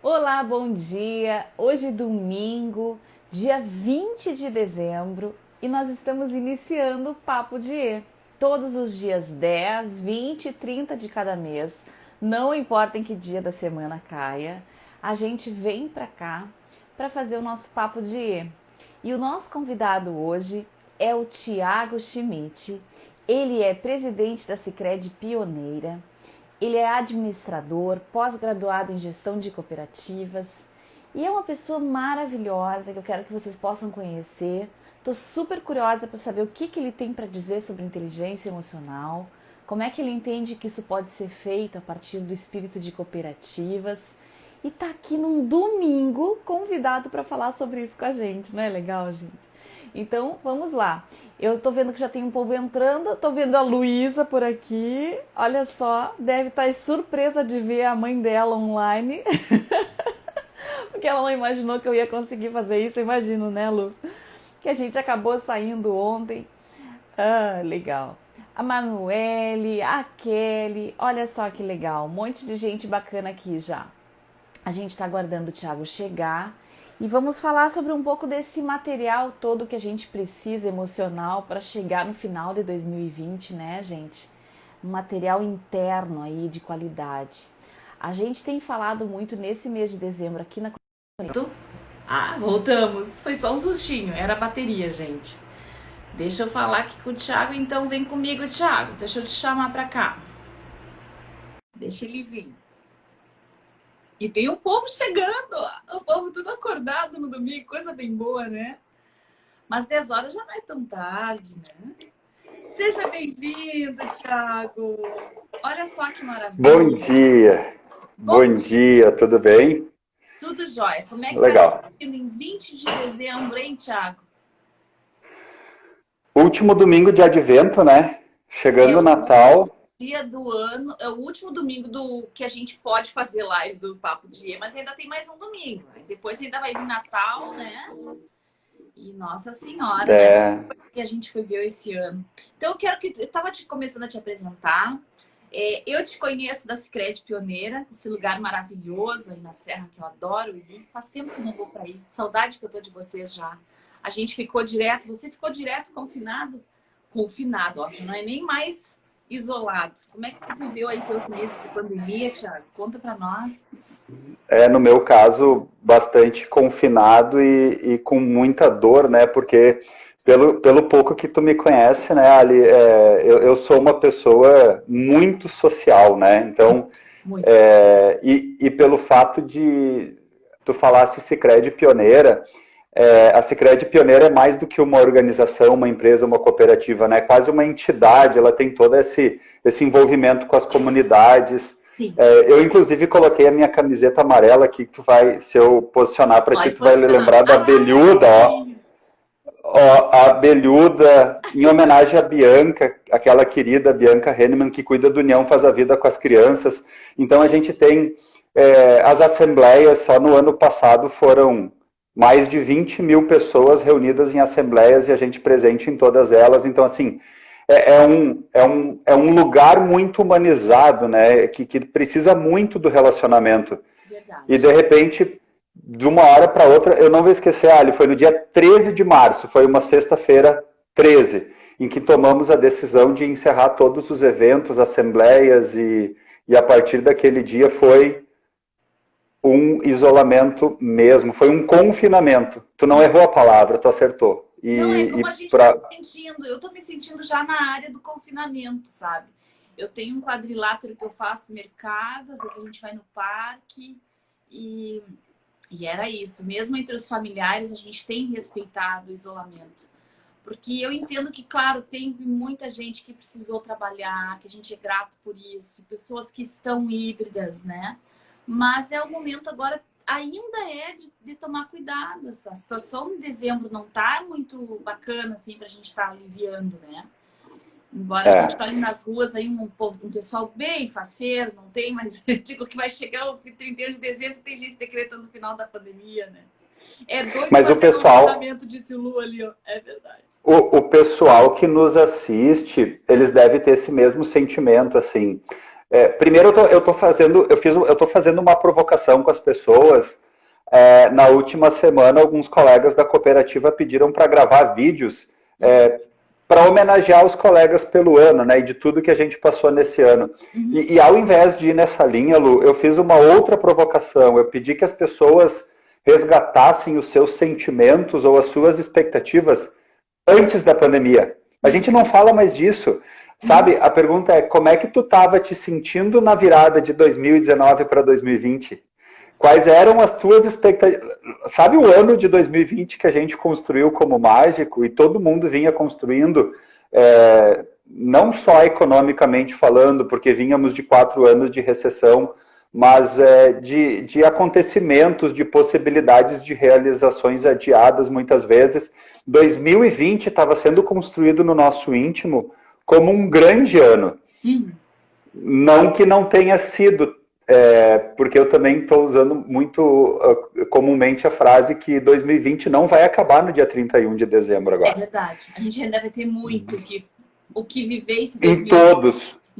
Olá, bom dia! Hoje é domingo, dia 20 de dezembro e nós estamos iniciando o Papo de E. Todos os dias 10, 20 e 30 de cada mês, não importa em que dia da semana caia, a gente vem para cá para fazer o nosso Papo de E. E o nosso convidado hoje é o Tiago Schmidt. Ele é presidente da Sicredi Pioneira. Ele é administrador, pós-graduado em gestão de cooperativas e é uma pessoa maravilhosa que eu quero que vocês possam conhecer. Estou super curiosa para saber o que ele tem para dizer sobre inteligência emocional, como é que ele entende que isso pode ser feito a partir do espírito de cooperativas e está aqui num domingo convidado para falar sobre isso com a gente, não é legal, gente? Então, vamos lá. Eu tô vendo que já tem um povo entrando, tô vendo a Luísa por aqui. Olha só, deve estar surpresa de ver a mãe dela online. Porque ela não imaginou que eu ia conseguir fazer isso, eu imagino, né, Lu? Que a gente acabou saindo ontem. Ah, legal. A Manuele, a Kelly, olha só que legal. Um monte de gente bacana aqui já. A gente está aguardando o Thiago chegar e vamos falar sobre um pouco desse material todo que a gente precisa emocional para chegar no final de 2020, né, gente? Um material interno aí de qualidade. A gente tem falado muito nesse mês de dezembro aqui na Conecto. Ah, voltamos. Foi só um sustinho, era a bateria, gente. Deixa eu falar aqui com o Thiago, então vem comigo, Thiago. Deixa eu te chamar para cá. Deixa ele vir. E tem um povo chegando, o povo tudo acordado no domingo, coisa bem boa, né? Mas 10 horas já não é tão tarde, né? Seja bem-vindo, Thiago. Olha só que Bom maravilha. dia, Bom bom dia. dia, tudo bem? Tudo jóia. Como é que tá se Legal. sentindo em 20 de dezembro, hein, Thiago? Último domingo de Advento, né? É Chegando o o último Natal. dia do ano, é o último domingo do que a gente pode fazer live do Papo Dia, mas ainda tem mais um domingo. Aí depois ainda vai vir Natal, né? E Nossa Senhora, né? É, Que a gente viveu esse ano. Então, eu quero que. Eu estava começando a te apresentar. Eu te conheço da Sicredi Pioneira, esse lugar maravilhoso aí na Serra que eu adoro ir. Faz tempo que não vou para aí. Saudade que eu tô de vocês já. A gente ficou direto. Você ficou direto confinado? Confinado, ó. Não é nem mais isolado. Como é que tu viveu aí teus meses de pandemia, Thiago? Conta para nós. no meu caso, bastante confinado e com muita dor, né? Porque pelo pouco que tu me conhece, né, Ali, eu sou uma pessoa muito social, né? Então, Muito, muito. e pelo fato de tu falaste Sicredi Pioneira. A Sicredi Pioneira é mais do que uma organização, uma empresa, uma cooperativa, né? É quase uma entidade, ela tem todo esse envolvimento com as comunidades. Sim. Eu, inclusive, coloquei a minha camiseta amarela aqui, que tu vai, se eu posicionar para ti, Pode tu vai posicionar. lembrar da Ai, que abelhuda, ó. bonitinho. Ó, a abelhuda, em homenagem à Bianca, aquela querida Bianca Henneman, que cuida do União Faz a Vida com as crianças. Então, a gente tem as assembleias, só no ano passado foram mais de 20 mil pessoas reunidas em assembleias e a gente presente em todas elas. Então, assim, é um lugar muito humanizado, né? Que precisa muito do relacionamento. E, Verdade. de repente, de uma hora para outra, eu não vou esquecer, Ali, foi no dia 13 de março, foi uma sexta-feira 13, em que tomamos a decisão de encerrar todos os eventos, assembleias, e a partir daquele dia foi um isolamento mesmo, foi um confinamento. Tu não errou a palavra, tu acertou. Não, é E como a gente está pra... sentindo. Eu estou me sentindo já na área do confinamento, sabe? Eu tenho um quadrilátero que eu faço mercado, às vezes a gente vai no parque e, e era isso. Mesmo entre os familiares, a gente tem respeitado o isolamento. Porque eu entendo que, claro, tem muita gente que precisou trabalhar, que a gente é grato por isso, pessoas que estão híbridas, né? Mas é o momento agora, ainda é de tomar cuidado. A situação em dezembro não tá muito bacana, assim, pra gente estar aliviando, né? Embora a gente É, olhe nas ruas aí um pessoal bem faceiro, não tem, mas eu digo que vai chegar o 31 de dezembro e tem gente decretando o final da pandemia, né? É doido mas pra o ser pessoal, confinamento, disse o Lu ali, ó. É verdade. o pessoal que nos assiste, eles devem ter esse mesmo sentimento, assim. Primeiro, eu tô fazendo uma provocação com as pessoas. Na última semana, alguns colegas da cooperativa pediram para gravar vídeos para homenagear os colegas pelo ano, né, e de tudo que a gente passou nesse ano. E ao invés de ir nessa linha, Lu, eu fiz uma outra provocação. Eu pedi que as pessoas resgatassem os seus sentimentos ou as suas expectativas antes da pandemia. A gente não fala mais disso. Sabe, a pergunta é, como é que tu estava te sentindo na virada de 2019 para 2020? Quais eram as tuas expectativas? Sabe o ano de 2020 que a gente construiu como mágico e todo mundo vinha construindo, não só economicamente falando, porque vínhamos de 4 anos de recessão, mas de acontecimentos, de possibilidades de realizações adiadas muitas vezes. 2020 estava sendo construído no nosso íntimo como um grande ano. Não que não tenha sido, porque eu também estou usando muito comumente a frase que 2020 não vai acabar no dia 31 de dezembro agora. É verdade. A gente ainda vai ter muito o que viver esse 2020.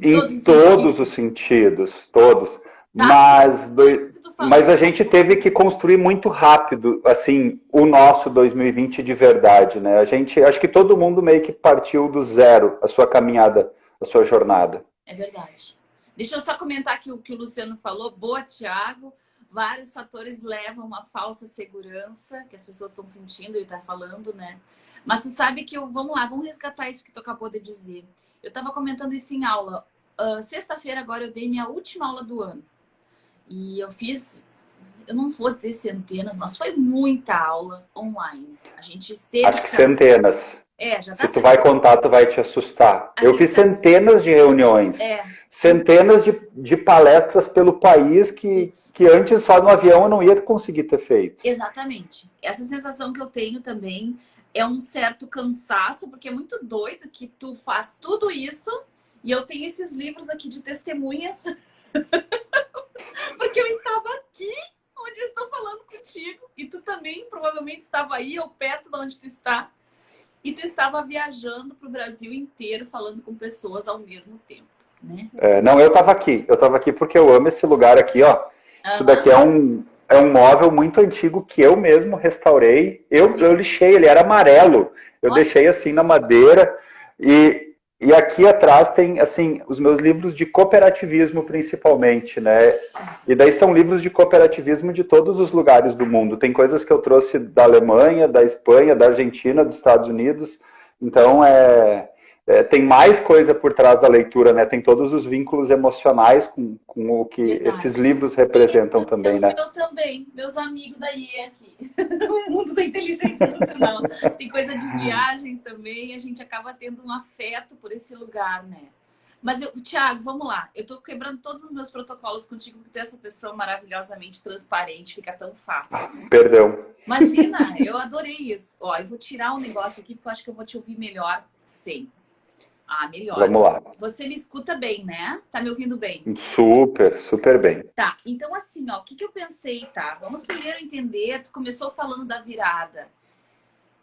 Em todos os sentidos, todos. Tá. Mas a gente teve que construir muito rápido, assim, o nosso 2020 de verdade, né? Acho que todo mundo meio que partiu do zero a sua caminhada, a sua jornada. É verdade. Deixa eu só comentar aqui o que o Luciano falou. Boa, Thiago. Vários fatores levam a uma falsa segurança que as pessoas estão sentindo, ele está falando, né? Mas tu sabe que vamos lá, vamos resgatar isso que tu acabou de dizer. Eu estava comentando isso em aula. Sexta-feira agora eu dei minha última aula do ano. E eu fiz, eu não vou dizer centenas, mas foi muita aula online. A gente esteve... Acho que centenas. Já tá. Se tu vai contar, tu vai te assustar. Eu fiz centenas de reuniões. Centenas de palestras pelo país que antes só no avião eu não ia conseguir ter feito. Exatamente. Essa sensação que eu tenho também é um certo cansaço, porque é muito doido que tu faz tudo isso e eu tenho esses livros aqui de testemunhas... Porque eu estava aqui, onde eu estou falando contigo, e tu também provavelmente estava aí, ou perto de onde tu está, e tu estava viajando para o Brasil inteiro, falando com pessoas ao mesmo tempo, né? Não, eu estava aqui porque eu amo esse lugar aqui, ó. Isso daqui é um móvel muito antigo que eu mesmo restaurei, eu lixei, ele era amarelo, eu deixei assim na madeira, e aqui atrás tem, assim, os meus livros de cooperativismo, principalmente, né? E daí são livros de cooperativismo de todos os lugares do mundo. Tem coisas que eu trouxe da Alemanha, da Espanha, da Argentina, dos Estados Unidos. Então, tem mais coisa por trás da leitura, né? Tem todos os vínculos emocionais com o que esses livros representam também, né? Eu também, meus amigos da IE aqui. O mundo da inteligência emocional. Tem coisa de viagens também, a gente acaba tendo um afeto por esse lugar, né? Mas, Thiago, vamos lá. Eu tô quebrando todos os meus protocolos contigo, porque tu é essa pessoa maravilhosamente transparente, fica tão fácil. Né? Perdão. Imagina, eu adorei isso. Ó, eu vou tirar um negócio aqui, porque eu acho que eu vou te ouvir melhor sem. Melhor. Vamos lá. Você me escuta bem, né? Tá me ouvindo bem? Super, super bem. Tá, então assim, ó, o que eu pensei, tá? Vamos primeiro entender, tu começou falando da virada.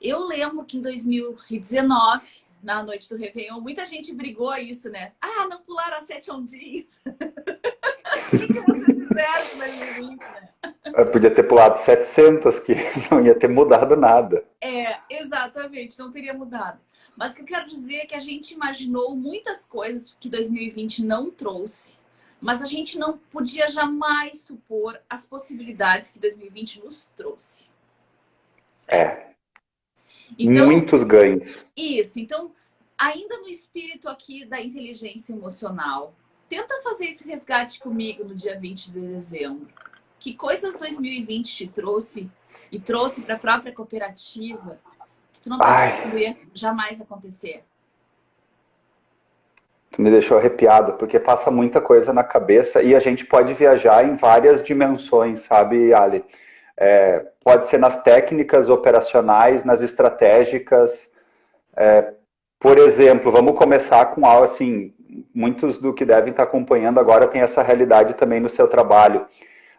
Eu lembro que em 2019, na noite do Réveillon, muita gente brigou a isso, né? Não pularam as 7 ondinhas. O que vocês fizeram em 2020, né? Eu podia ter pulado 700, que não ia ter mudado nada. Exatamente, não teria mudado. Mas o que eu quero dizer é que a gente imaginou muitas coisas que 2020 não trouxe, mas a gente não podia jamais supor as possibilidades que 2020 nos trouxe. Certo? Então, muitos ganhos. Isso, então, ainda no espírito aqui da inteligência emocional, tenta fazer esse resgate comigo no dia 20 de dezembro. Que coisas 2020 te trouxe e trouxe para a própria cooperativa que tu não poderia jamais acontecer? Tu me deixou arrepiado, porque passa muita coisa na cabeça e a gente pode viajar em várias dimensões, sabe, Ali? Pode ser nas técnicas operacionais, nas estratégicas. Por exemplo, vamos começar com algo assim, muitos do que devem estar acompanhando agora tem essa realidade também no seu trabalho.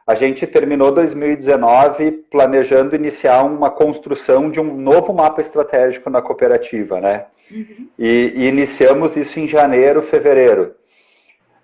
A gente terminou 2019 planejando iniciar uma construção de um novo mapa estratégico na cooperativa, né? E iniciamos isso em janeiro, fevereiro.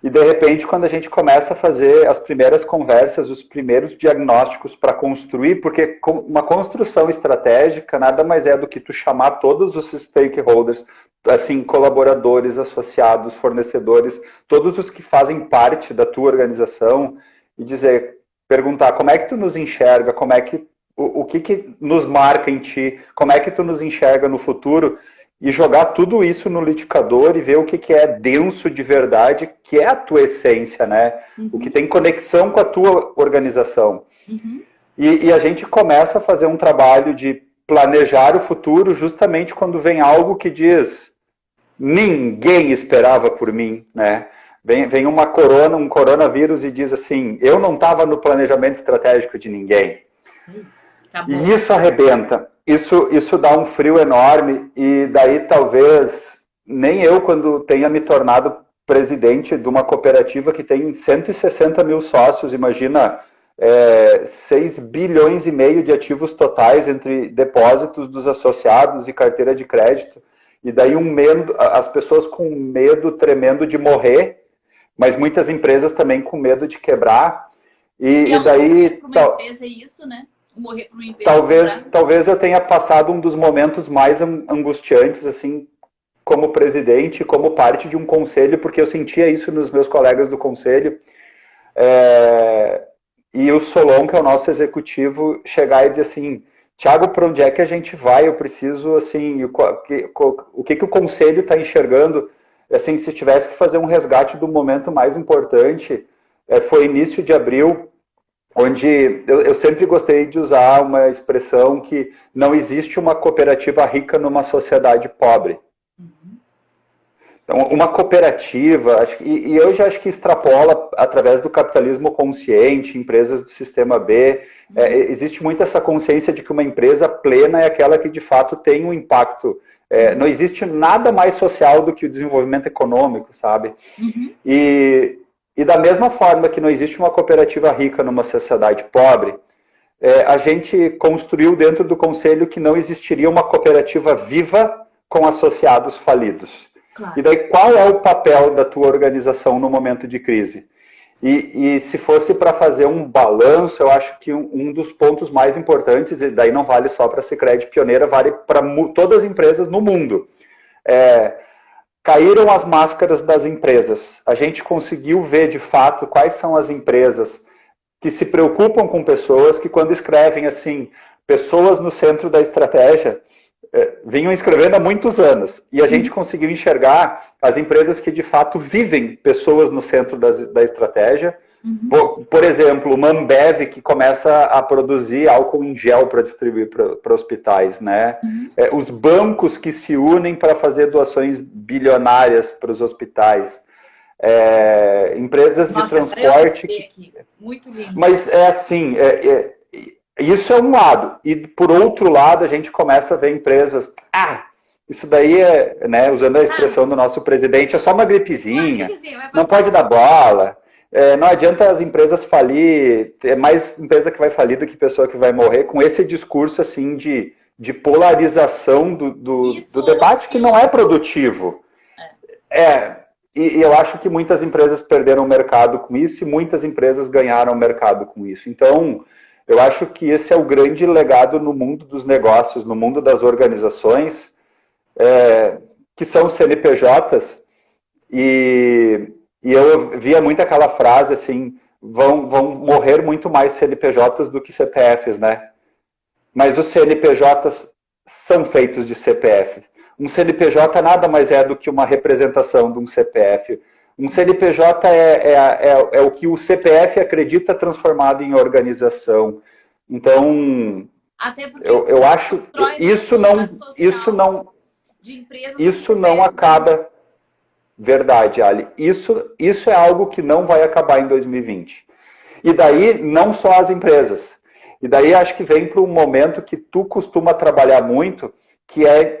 E, de repente, quando a gente começa a fazer as primeiras conversas, os primeiros diagnósticos para construir, porque uma construção estratégica nada mais é do que tu chamar todos os stakeholders, assim, colaboradores, associados, fornecedores, todos os que fazem parte da tua organização e dizer, perguntar como é que tu nos enxerga, como é que, o que nos marca em ti, como é que tu nos enxerga no futuro, e jogar tudo isso no liquidificador e ver o que é denso de verdade, que é a tua essência, né? Uhum. O que tem conexão com a tua organização. Uhum. E a gente começa a fazer um trabalho de planejar o futuro justamente quando vem algo que diz ninguém esperava por mim, né? Vem um coronavírus e diz assim, eu não estava no planejamento estratégico de ninguém. E isso arrebenta. Isso dá um frio enorme e daí talvez nem eu, quando tenha me tornado presidente de uma cooperativa que tem 160 mil sócios, imagina 6 bilhões e meio de ativos totais entre depósitos dos associados e carteira de crédito, e daí as pessoas com medo tremendo de morrer, mas muitas empresas também com medo de quebrar. E daí para uma empresa é isso, né? Morrer para uma empresa. Talvez eu tenha passado um dos momentos mais angustiantes, assim, como presidente, como parte de um conselho, porque eu sentia isso nos meus colegas do conselho. E o Solon, que é o nosso executivo, chegar e dizer assim, Thiago, para onde é que a gente vai? Eu preciso, assim, o que o conselho está enxergando? Assim, se tivesse que fazer um resgate do momento mais importante, foi início de abril, onde eu sempre gostei de usar uma expressão que não existe uma cooperativa rica numa sociedade pobre. Uhum. Então, uma cooperativa, e eu já acho que extrapola através do capitalismo consciente, empresas do sistema B, existe muito essa consciência de que uma empresa plena é aquela que de fato tem um impacto. Não existe nada mais social do que o desenvolvimento econômico, sabe? Uhum. E da mesma forma que não existe uma cooperativa rica numa sociedade pobre, a gente construiu dentro do conselho que não existiria uma cooperativa viva com associados falidos. Claro. E daí qual é o papel da tua organização no momento de crise? E se fosse para fazer um balanço, eu acho que um dos pontos mais importantes, e daí não vale só para a Sicredi Pioneira, vale para todas as empresas no mundo. Caíram as máscaras das empresas. A gente conseguiu ver, de fato, quais são as empresas que se preocupam com pessoas, que quando escrevem assim, pessoas no centro da estratégia, vinham escrevendo há muitos anos. E a gente conseguiu enxergar as empresas que, de fato, vivem pessoas no centro da estratégia. Uhum. Por exemplo, o Ambev, que começa a produzir álcool em gel para distribuir para hospitais, né? Uhum. Os bancos que se unem para fazer doações bilionárias para os hospitais. Empresas de transporte. Aqui. Muito lindo. Mas assim, isso é um lado. E por outro lado, a gente começa a ver empresas. Isso daí né, usando a expressão do nosso presidente, é só uma gripezinha. Não pode dar bola. Não adianta as empresas falir, é mais empresa que vai falir do que pessoa que vai morrer, com esse discurso assim de polarização do debate que não é produtivo. E eu acho que muitas empresas perderam o mercado com isso e muitas empresas ganharam o mercado com isso. Então, eu acho que esse é o grande legado no mundo dos negócios, no mundo das organizações, que são CNPJs, e eu via muito aquela frase assim, vão morrer muito mais CNPJs do que CPFs, né? Mas os CNPJs são feitos de CPF. Um CNPJ nada mais é do que uma representação de um CPF. Um CNPJ é o que o CPF acredita transformado em organização. Então, até porque eu acho isso não acaba. Verdade, Ali. Isso é algo que não vai acabar em 2020. E daí, não só as empresas. E daí, acho que vem para um momento que tu costuma trabalhar muito, que é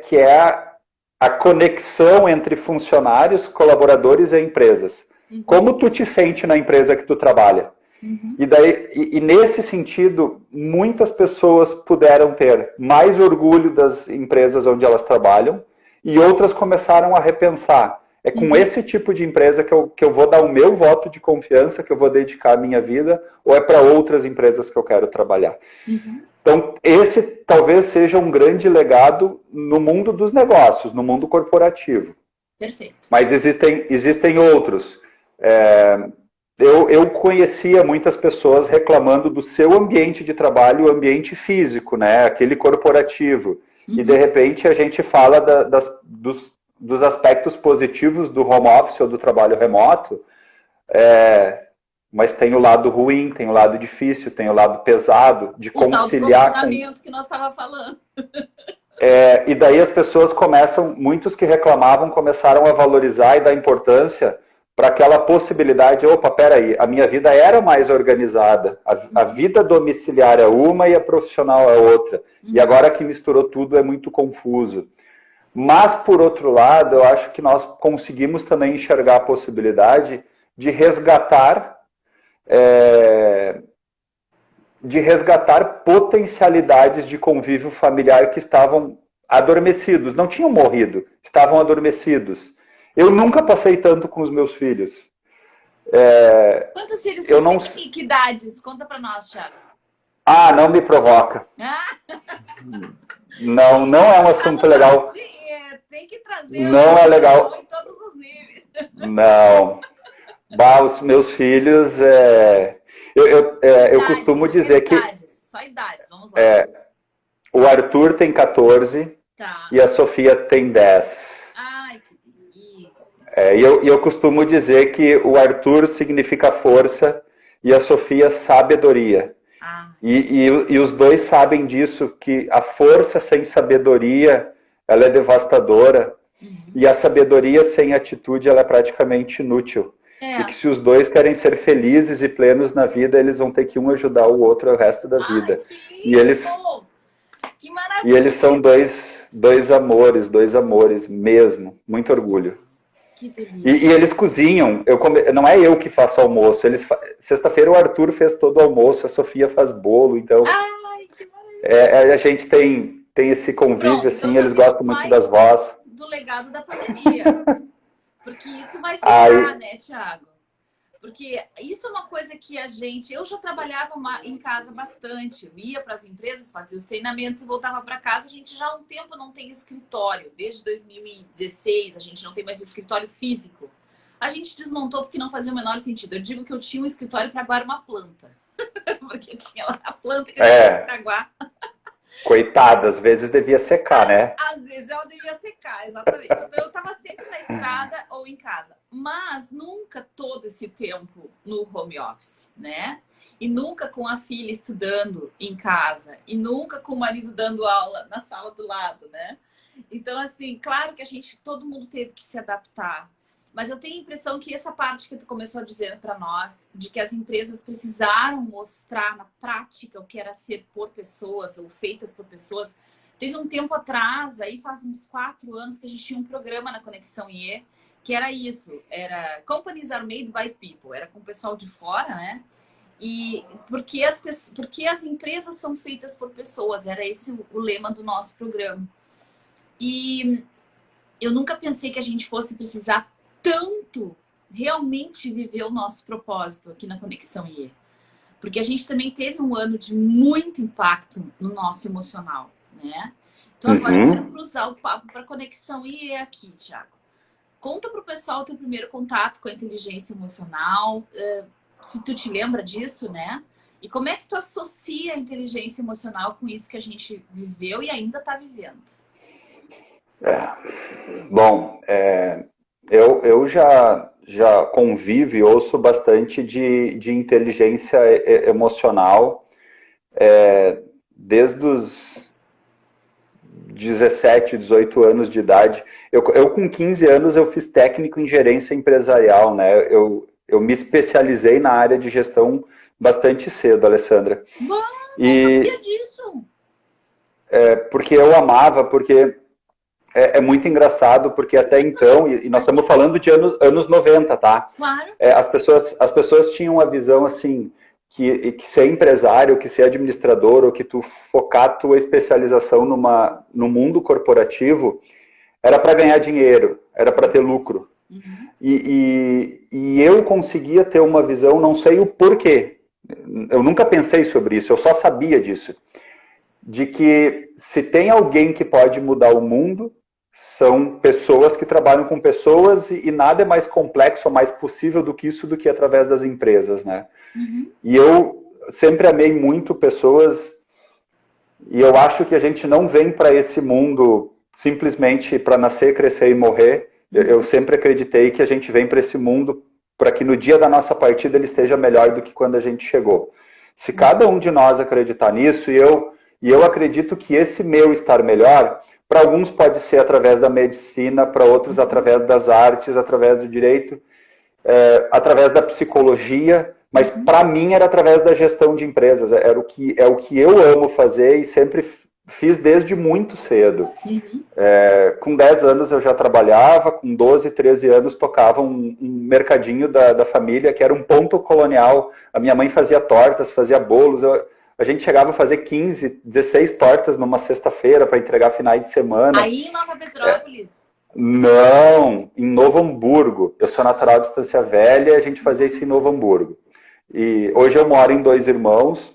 a conexão entre funcionários, colaboradores e empresas. Uhum. Como tu te sente na empresa que tu trabalha? Uhum. E nesse sentido, muitas pessoas puderam ter mais orgulho das empresas onde elas trabalham e outras começaram a repensar. É com esse tipo de empresa que eu vou dar o meu voto de confiança, que eu vou dedicar a minha vida, ou é para outras empresas que eu quero trabalhar? Então, esse talvez seja um grande legado no mundo dos negócios, no mundo corporativo. Perfeito. Mas existem outros. Eu conhecia muitas pessoas reclamando do seu ambiente de trabalho, o ambiente físico, né? Aquele corporativo. E, de repente, a gente fala dos aspectos positivos do home office ou do trabalho remoto, mas tem o lado ruim, tem o lado difícil, tem o lado pesado de conciliar. O tal do que nós estávamos falando. E daí as pessoas muitos que reclamavam começaram a valorizar e dar importância para aquela possibilidade, opa, peraí, a minha vida era mais organizada, a vida domiciliar é uma e a profissional é outra, e agora que misturou tudo é muito confuso. Mas, por outro lado, eu acho que nós conseguimos também enxergar a possibilidade de resgatar potencialidades de convívio familiar que estavam adormecidos, não tinham morrido, estavam adormecidos. Eu nunca passei tanto com os meus filhos. Quantos filhos você tem? Que idades? Conta pra nós, Thiago. Não me provoca. Não é um assunto legal. Tem que trazer não é legal em todos os níveis. Não. Os meus filhos... eu costumo dizer que... Só idades, vamos lá. O Arthur tem 14 e a Sofia tem 10. Ai, que delícia. E eu costumo dizer que o Arthur significa força e a Sofia sabedoria. E os dois sabem disso, que a força sem sabedoria, ela é devastadora. E a sabedoria sem atitude, ela é praticamente inútil. E que se os dois querem ser felizes e plenos na vida, eles vão ter que um ajudar o outro o resto da vida. Que lindo! Que maravilha! E eles são dois amores mesmo. Muito orgulho. Que delícia. E eles cozinham. Não é eu que faço almoço. Sexta-feira o Arthur fez todo o almoço, a Sofia faz bolo. Então, ai, que maravilha. A gente tem esse convívio, Pronto, assim, eles gostam muito das vós. Do legado da pandemia. Porque isso vai ficar, né, Thiago? Porque isso é uma coisa que eu já trabalhava em casa bastante. Eu ia para as empresas, fazia os treinamentos e voltava para casa. A gente já há um tempo não tem escritório. Desde 2016 a gente não tem mais o escritório físico. A gente desmontou porque não fazia o menor sentido. Eu digo que eu tinha um escritório para aguar uma planta. Porque tinha lá a planta que eu tinha que aguar. Coitada, às vezes devia secar, né? Às vezes ela devia secar, exatamente. Então eu estava sempre na estrada ou em casa. Mas nunca todo esse tempo no home office, né? E nunca com a filha estudando em casa. E nunca com o marido dando aula na sala do lado, né? Então, assim, claro que todo mundo teve que se adaptar. Mas eu tenho a impressão que essa parte que tu começou a dizer para nós, de que as empresas precisaram mostrar na prática o que era ser por pessoas ou feitas por pessoas. Teve um tempo atrás, aí faz uns 4 anos, que a gente tinha um programa na Conexão IE, que era isso, era Companies are made by people, era com o pessoal de fora, né? E porque as empresas são feitas por pessoas, era esse o lema do nosso programa. E eu nunca pensei que a gente fosse precisar tanto realmente viver o nosso propósito aqui na Conexão IE. Porque a gente também teve um ano de muito impacto no nosso emocional, né? Então agora eu quero cruzar o papo para a Conexão IE aqui, Thiago. Conta para o pessoal o teu primeiro contato com a inteligência emocional, se tu te lembra disso, né? E como é que tu associa a inteligência emocional com isso que a gente viveu e ainda está vivendo? Bom, eu já convivo e ouço bastante de inteligência emocional desde os 17, 18 anos de idade. Eu com 15 anos eu fiz técnico em gerência empresarial, né? Eu me especializei na área de gestão bastante cedo, Alessandra. Não sabia disso! Porque eu amava, porque é muito engraçado, porque até então, e nós estamos falando de anos 90, tá? Claro. As pessoas tinham a visão, assim, que ser empresário, que ser administrador, ou que tu focar a tua especialização no mundo corporativo, era para ganhar dinheiro, era para ter lucro. Uhum. E eu conseguia ter uma visão, não sei o porquê, eu nunca pensei sobre isso, eu só sabia disso, de que se tem alguém que pode mudar o mundo, são pessoas que trabalham com pessoas e nada é mais complexo ou mais possível do que isso, do que através das empresas, né? Uhum. E eu sempre amei muito pessoas e eu acho que a gente não vem para esse mundo simplesmente para nascer, crescer e morrer. Eu sempre acreditei que a gente vem para esse mundo para que no dia da nossa partida ele esteja melhor do que quando a gente chegou. Se cada um de nós acreditar nisso, e eu acredito que esse meu estar melhor, para alguns pode ser através da medicina, para outros através das artes, através do direito, através da psicologia, mas para mim era através da gestão de empresas. É o que eu amo fazer e sempre fiz desde muito cedo. Uhum. Com 10 anos eu já trabalhava, com 12, 13 anos tocava um mercadinho da família, que era um ponto colonial. A minha mãe fazia tortas, fazia bolos. A gente chegava a fazer 15, 16 tortas numa sexta-feira para entregar finais de semana. Aí em Nova Petrópolis? Não, em Novo Hamburgo. Eu sou natural de Estância Velha e a gente fazia isso em Novo Hamburgo. E hoje eu moro em Dois Irmãos.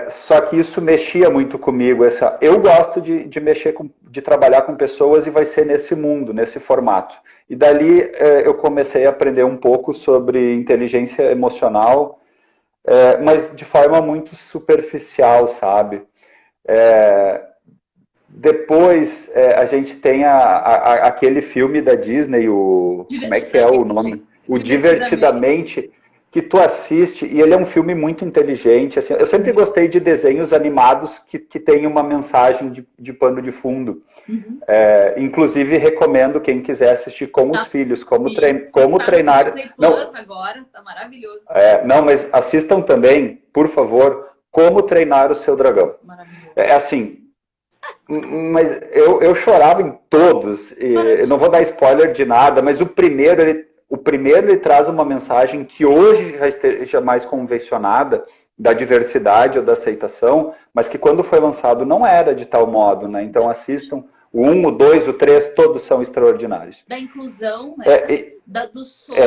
Só que isso mexia muito comigo. Eu gosto de mexer, de trabalhar com pessoas e vai ser nesse mundo, nesse formato. E dali eu comecei a aprender um pouco sobre inteligência emocional, mas de forma muito superficial, sabe? Depois a gente tem aquele filme da Disney, como é que é o nome? O Divertidamente, que tu assiste, e ele é um filme muito inteligente. Assim, eu sempre gostei de desenhos animados que tem uma mensagem de pano de fundo. Uhum. Inclusive, recomendo quem quiser assistir com os filhos, como treinar... Não, agora, tá maravilhoso. Não, mas assistam também, por favor, Como Treinar o Seu Dragão. Maravilhoso. Assim, mas eu chorava em todos, eu não vou dar spoiler de nada, mas o primeiro ele traz uma mensagem que hoje já esteja mais convencionada, da diversidade ou da aceitação, mas que quando foi lançado não era de tal modo, né? Então assistam o 1, o 2, o 3, todos são extraordinários. Da inclusão, né? Do sonho,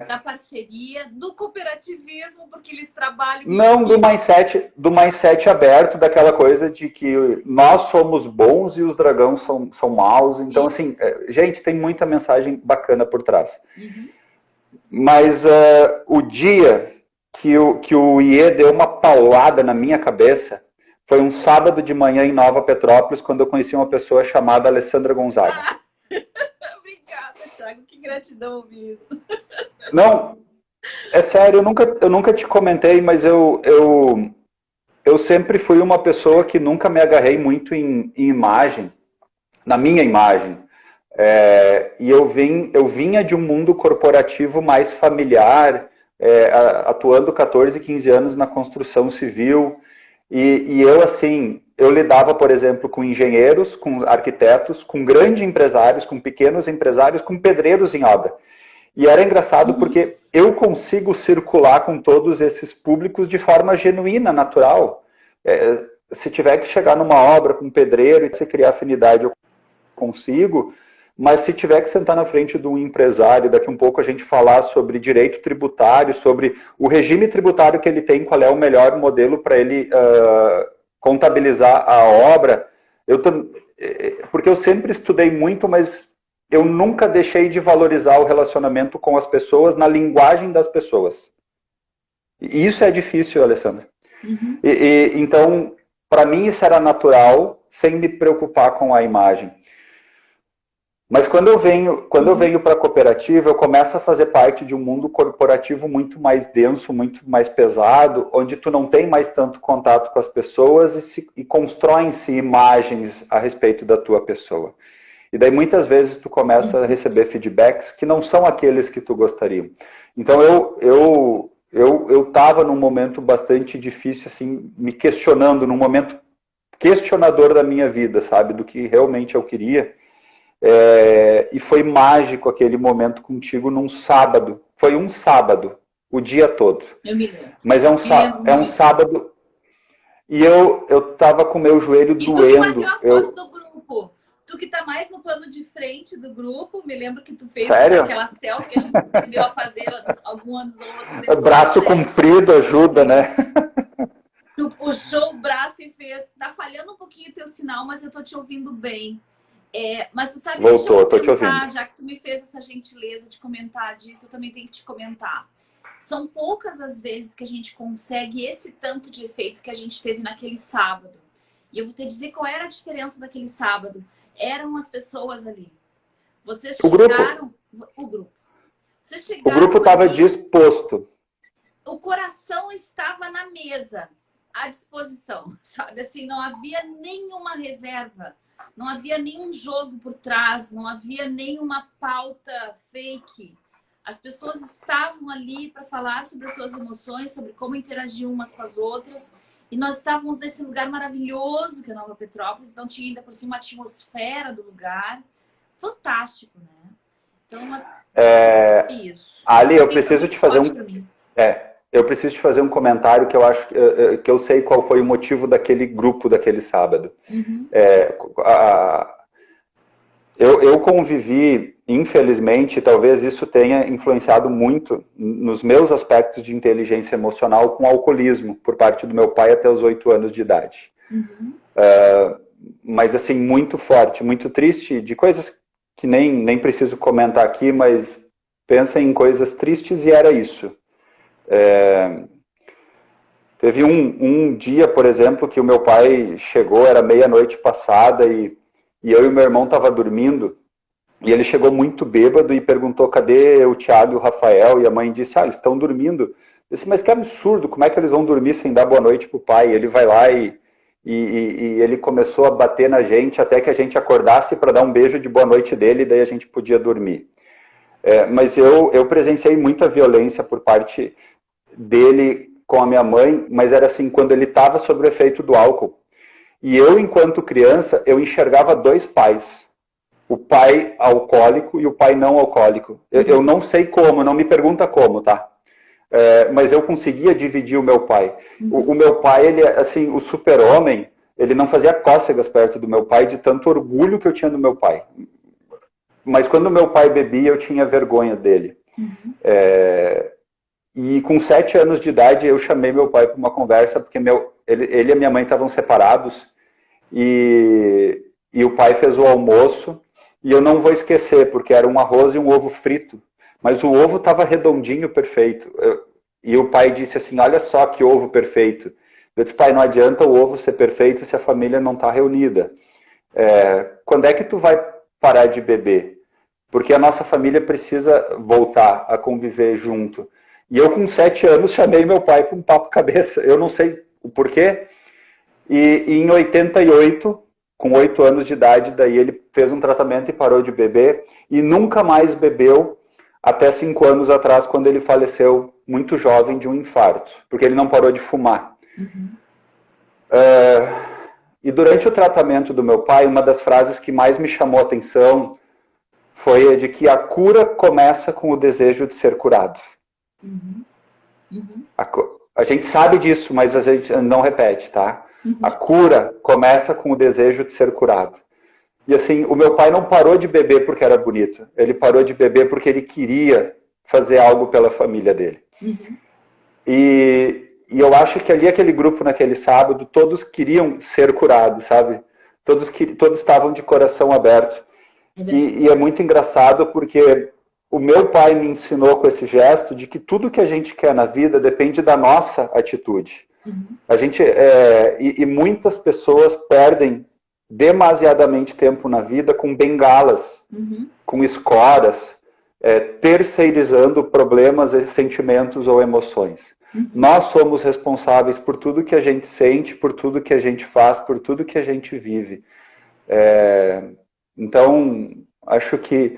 da parceria, do cooperativismo, porque eles trabalham... Não, do mindset aberto, daquela coisa de que nós somos bons e os dragões são maus. Então, assim, gente, tem muita mensagem bacana por trás. Uhum. Mas o dia que o IE deu uma paulada na minha cabeça foi um sábado de manhã em Nova Petrópolis, quando eu conheci uma pessoa chamada Alessandra Gonzaga. Obrigada, Thiago. Que gratidão ouvir isso. Não, é sério, eu nunca te comentei, mas eu sempre fui uma pessoa que nunca me agarrei muito em imagem, na minha imagem. E eu vinha de um mundo corporativo mais familiar, atuando 14, 15 anos na construção civil, e eu, assim, eu lidava, por exemplo, com engenheiros, com arquitetos, com grandes empresários, com pequenos empresários, com pedreiros em obra. E era engraçado porque eu consigo circular com todos esses públicos de forma genuína, natural. Se tiver que chegar numa obra com um pedreiro e se criar afinidade, eu consigo. Mas se tiver que sentar na frente de um empresário, daqui um pouco a gente falar sobre direito tributário, sobre o regime tributário que ele tem, qual é o melhor modelo para ele contabilizar a obra, porque eu sempre estudei muito, mas eu nunca deixei de valorizar o relacionamento com as pessoas na linguagem das pessoas. E isso é difícil, Alessandra. Uhum. Então, para mim isso era natural, sem me preocupar com a imagem. Mas quando eu venho para a cooperativa, eu começo a fazer parte de um mundo corporativo muito mais denso, muito mais pesado, onde tu não tem mais tanto contato com as pessoas e constroem-se imagens a respeito da tua pessoa. E daí muitas vezes tu começa a receber feedbacks que não são aqueles que tu gostaria. Então eu estava num momento bastante difícil, assim, me questionando, num momento questionador da minha vida, sabe, do que realmente eu queria. E foi mágico aquele momento contigo num sábado. Foi um sábado, o dia todo. Eu me lembro. Mas é um sábado. E eu tava com o meu joelho doendo. E tu me bateu a foto do grupo. Tu que tá mais no plano de frente do grupo, me lembro que tu fez Sério? aquela selfie que a gente aprendeu a fazer alguns anos ou outro depois, Braço né? comprido ajuda, né? Tu puxou o braço e fez. Tá falhando um pouquinho o teu sinal, mas eu tô te ouvindo bem. Mas tu sabe, deixa Voltou, eu tô te comentar, ouvindo. já que tu me fez essa gentileza de comentar disso, eu também tenho que te comentar. São poucas as vezes que a gente consegue esse tanto de efeito que a gente teve naquele sábado. E eu vou te dizer qual era a diferença daquele sábado. Eram as pessoas ali. Vocês O grupo. chegaram... O grupo. Vocês O chegaram grupo estava ali, disposto. o coração estava na mesa, à disposição, sabe? Assim, não havia nenhuma reserva. Não havia nenhum jogo por trás, não havia nenhuma pauta fake. As pessoas estavam ali para falar sobre as suas emoções, sobre como interagir umas com as outras. E nós estávamos nesse lugar maravilhoso que é Nova Petrópolis, então tinha ainda por cima a atmosfera do lugar. Fantástico, né? Então, isso. Ali, eu Também foi preciso muito te fazer forte para mim. eu preciso te fazer um comentário que eu acho que eu sei qual foi o motivo daquele grupo daquele sábado. Uhum. Eu convivi, infelizmente, talvez isso tenha influenciado muito nos meus aspectos de inteligência emocional com alcoolismo, por parte do meu pai até os 8 anos de idade. Uhum. Mas assim, muito forte, muito triste, de coisas que nem preciso comentar aqui, mas pensa em coisas tristes e era isso. Teve um dia, por exemplo, que o meu pai chegou, era meia-noite passada e eu e o meu irmão estavam dormindo e ele chegou muito bêbado e perguntou cadê o Thiago e o Rafael, e a mãe disse, eles estão dormindo. Eu disse, mas que absurdo, como é que eles vão dormir sem dar boa noite pro pai? E ele vai lá e ele começou a bater na gente até que a gente acordasse para dar um beijo de boa noite dele, e daí a gente podia dormir. Mas eu presenciei muita violência por parte dele com a minha mãe, mas era assim, quando ele estava sob o efeito do álcool. E eu, enquanto criança, eu enxergava 2 pais. O pai alcoólico e o pai não alcoólico. Eu não sei como, não me pergunta como, tá? Mas eu conseguia dividir o meu pai. O meu pai, ele assim, o super-homem, ele não fazia cócegas perto do meu pai de tanto orgulho que eu tinha do meu pai. Mas quando o meu pai bebia, eu tinha vergonha dele. Uhum. E com 7 anos de idade, eu chamei meu pai para uma conversa, porque ele e a minha mãe estavam separados, e o pai fez o almoço, e eu não vou esquecer, porque era um arroz e um ovo frito, mas o ovo estava redondinho, perfeito. E o pai disse assim, olha só que ovo perfeito. Eu disse, pai, não adianta o ovo ser perfeito se a família não está reunida. Quando é que tu vai parar de beber? Porque a nossa família precisa voltar a conviver junto. E eu, com 7 anos, chamei meu pai para um papo cabeça. Eu não sei o porquê. E em 88, com 8 anos de idade, daí ele fez um tratamento e parou de beber. E nunca mais bebeu até 5 anos atrás, quando ele faleceu muito jovem de um infarto. Porque ele não parou de fumar. Uhum. E durante o tratamento do meu pai, uma das frases que mais me chamou a atenção foi a de que a cura começa com o desejo de ser curado. Uhum. Uhum. A gente sabe disso, mas a gente não repete, tá? Uhum. A cura começa com o desejo de ser curado. E assim, o meu pai não parou de beber porque era bonito. Ele parou de beber porque ele queria fazer algo pela família dele. Uhum. E eu acho que ali, aquele grupo naquele sábado, todos queriam ser curados, sabe? Todos estavam de coração aberto. E é muito engraçado porque o meu pai me ensinou com esse gesto de que tudo que a gente quer na vida depende da nossa atitude. Uhum. A gente, e muitas pessoas perdem demasiadamente tempo na vida com bengalas, com escoras, terceirizando problemas, sentimentos ou emoções. Nós somos responsáveis por tudo que a gente sente, por tudo que a gente faz, por tudo que a gente vive. Então, acho que,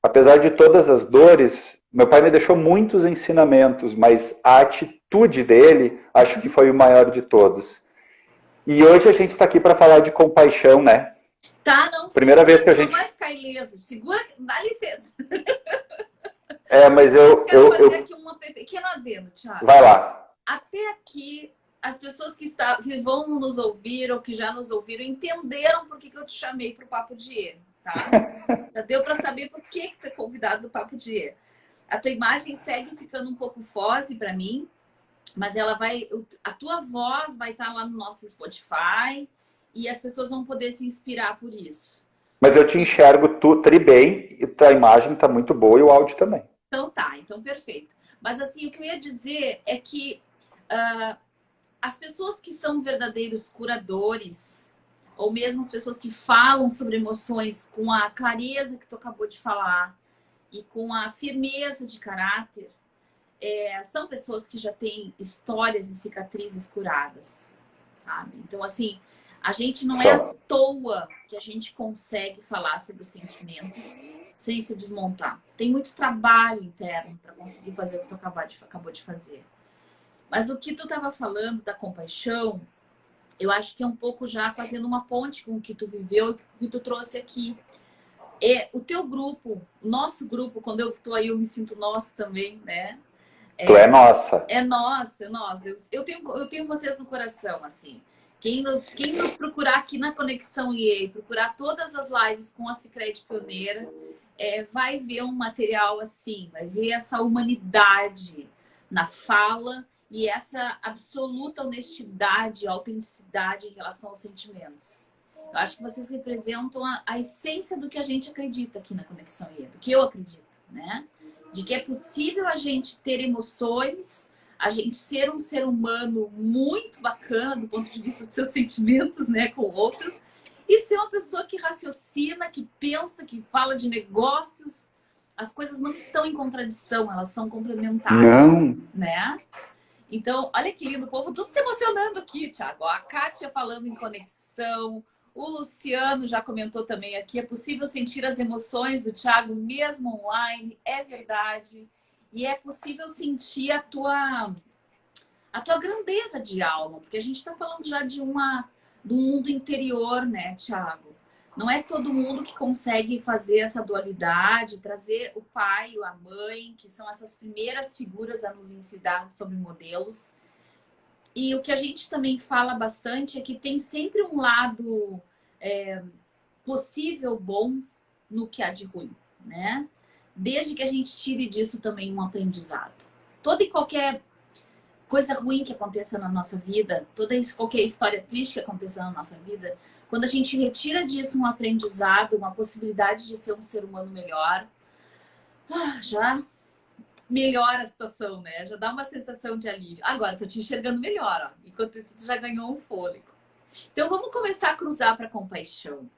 apesar de todas as dores, meu pai me deixou muitos ensinamentos, mas a atitude dele, acho que foi o maior de todos. E hoje a gente está aqui para falar de compaixão, né? Tá, não. Primeira vez que a gente... Não vai ficar ileso. Segura, dá licença. Mas eu quero fazer aqui um pequeno adendo, Thiago. Vai lá. Até aqui, as pessoas que vão nos ouvir ou que já nos ouviram entenderam por que eu te chamei para o Papo de E, tá? Já deu para saber por que tu é convidado do Papo de E. A tua imagem segue ficando um pouco fose para mim, mas a tua voz vai estar lá no nosso Spotify e as pessoas vão poder se inspirar por isso. Mas eu te enxergo tri bem, e a imagem tá muito boa e o áudio também. Então tá, então perfeito. Mas assim, o que eu ia dizer é que as pessoas que são verdadeiros curadores, ou mesmo as pessoas que falam sobre emoções com a clareza que tu acabou de falar e com a firmeza de caráter, são pessoas que já têm histórias e cicatrizes curadas, sabe? Então, assim, a gente não é à toa que a gente consegue falar sobre os sentimentos sem se desmontar. Tem muito trabalho interno para conseguir fazer o que tu acabou de fazer. Mas o que tu estava falando da compaixão, eu acho que é um pouco já fazendo uma ponte com o que tu viveu e o que tu trouxe aqui. O teu grupo, o nosso grupo, quando eu estou aí, eu me sinto nosso também, né? Tu é nossa. É nossa, é nossa. Eu tenho vocês no coração, assim. Quem nos procurar aqui na Conexão IE, procurar todas as lives com a Sicredi Pioneira, vai ver um material assim, vai ver essa humanidade na fala e essa absoluta honestidade, autenticidade em relação aos sentimentos. Eu acho que vocês representam a essência do que a gente acredita aqui na Conexão IE, do que eu acredito, né? De que é possível a gente ter emoções, a gente ser um ser humano muito bacana do ponto de vista dos seus sentimentos, né, com o outro, e ser uma pessoa que raciocina, que pensa, que fala de negócios. As coisas não estão em contradição, elas são complementares. Não. Né? Então, olha que lindo, o povo tudo se emocionando aqui, Thiago. A Kátia falando em conexão, o Luciano já comentou também aqui, é possível sentir as emoções do Thiago mesmo online, é verdade. E é possível sentir a tua grandeza de alma, porque a gente está falando já do mundo interior, né, Thiago? Não é todo mundo que consegue fazer essa dualidade, trazer o pai ou a mãe, que são essas primeiras figuras a nos ensinar sobre modelos. E o que a gente também fala bastante é que tem sempre um lado possível bom no que há de ruim, né? Desde que a gente tire disso também um aprendizado. Toda e qualquer coisa ruim que aconteça na nossa vida, qualquer história triste que aconteça na nossa vida, quando a gente retira disso um aprendizado, uma possibilidade de ser um ser humano melhor, já melhora a situação, né? Já dá uma sensação de alívio. Agora, tô te enxergando melhor, ó. Enquanto isso, tu já ganhou um fôlego. Então, vamos começar a cruzar para a compaixão.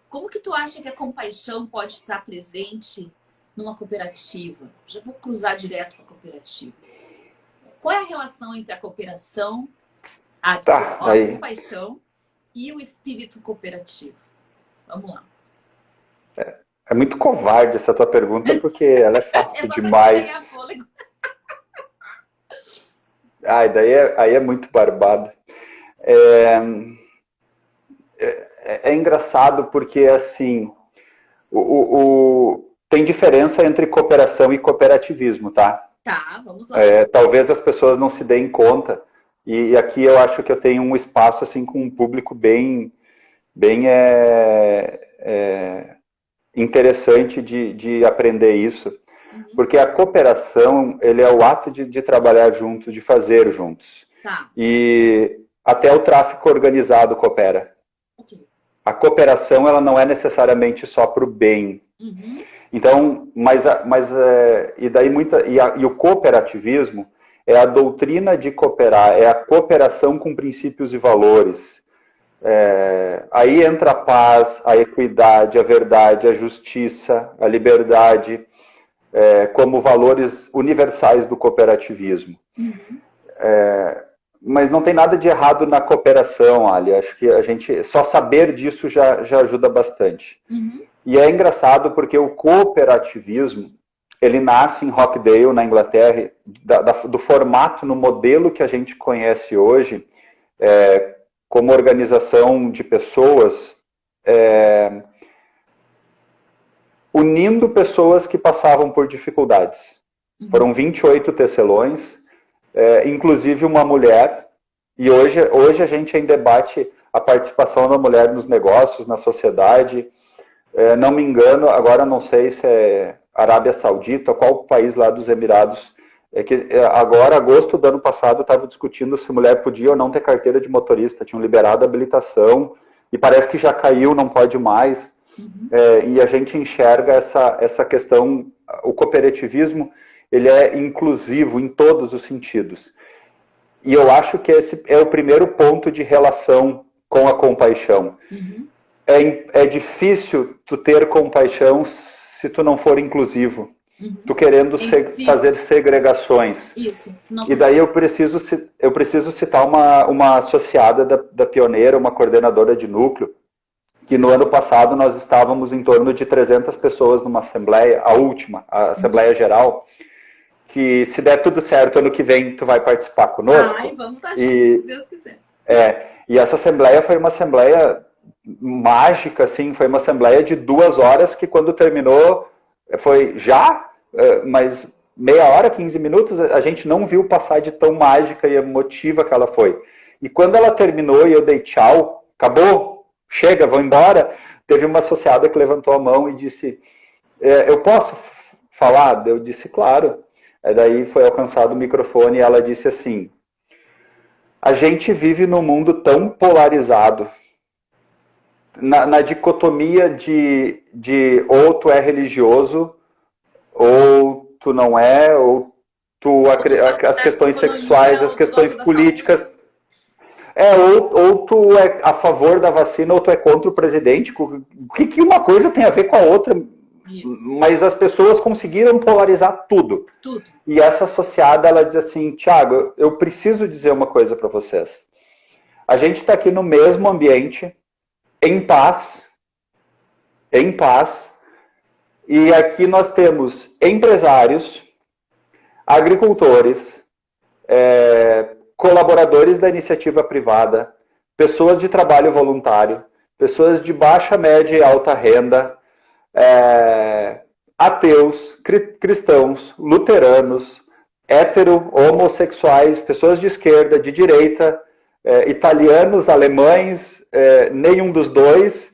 Como que tu acha que a compaixão pode estar presente numa cooperativa? Já vou cruzar direto com a cooperativa. Qual é a relação entre a cooperação, a compaixão e o espírito cooperativo? Vamos lá. É muito covarde essa tua pergunta, porque ela é fácil demais. Aí é muito barbada. É engraçado porque, assim, tem diferença entre cooperação e cooperativismo, tá? Tá, vamos lá. Talvez as pessoas não se deem conta. E aqui eu acho que eu tenho um espaço, assim, com um público bem interessante de aprender isso. Uhum. Porque a cooperação, ele é o ato de trabalhar juntos, de fazer juntos. Tá. E até o tráfico organizado coopera. Okay. A cooperação, ela não é necessariamente só para o bem. Uhum. Então, e o cooperativismo é a doutrina de cooperar, é a cooperação com princípios e valores. Aí entra a paz, a equidade, a verdade, a justiça, a liberdade, como valores universais do cooperativismo. Uhum. Mas não tem nada de errado na cooperação, Ali. Acho que a gente só saber disso já ajuda bastante. Uhum. E é engraçado porque o cooperativismo, ele nasce em Rochdale, na Inglaterra, do formato, no modelo que a gente conhece hoje, como organização de pessoas, unindo pessoas que passavam por dificuldades. Foram 28 tecelões, inclusive uma mulher E hoje a gente ainda debate a participação da mulher nos negócios, na sociedade. Não me engano, agora não sei se é Arábia Saudita, qual país lá dos Emirados, que agora, agosto do ano passado, estava discutindo se mulher podia ou não ter carteira de motorista, tinham liberado a habilitação, e parece que já caiu, não pode mais. E a gente enxerga essa questão, o cooperativismo, ele é inclusivo em todos os sentidos. E eu acho que esse é o primeiro ponto de relação com a compaixão. É difícil tu ter compaixão se tu não for inclusivo. Tu querendo fazer segregações. Isso. E daí eu preciso citar uma associada da Pioneira, uma coordenadora de núcleo, que no ano passado nós estávamos em torno de 300 pessoas numa assembleia, a última, a Assembleia Geral, que se der tudo certo, ano que vem tu vai participar conosco. Ai, vamos estar juntos, se Deus quiser. E essa assembleia foi uma assembleia mágica, assim, foi uma assembleia de 2 horas que quando terminou, foi já, mas meia hora, 15 minutos, a gente não viu passar de tão mágica e emotiva que ela foi. E quando ela terminou e eu dei tchau, acabou, chega, vou embora, teve uma associada que levantou a mão e disse, eu posso falar? Eu disse, claro. Daí foi alcançado o microfone e ela disse assim, a gente vive num mundo tão polarizado, na dicotomia de ou tu é religioso, ou tu não é, ou tu as questões sexuais, as questões políticas. Ou tu é a favor da vacina, ou tu é contra o presidente. O que uma coisa tem a ver com a outra? Isso. Mas as pessoas conseguiram polarizar tudo. E essa associada, ela diz assim, Thiago, eu preciso dizer uma coisa para vocês. A gente está aqui no mesmo ambiente, em paz, e aqui nós temos empresários, agricultores, colaboradores da iniciativa privada, pessoas de trabalho voluntário, pessoas de baixa, média e alta renda, ateus, cristãos, luteranos, hétero, homossexuais, pessoas de esquerda, de direita, italianos, alemães, nenhum dos dois,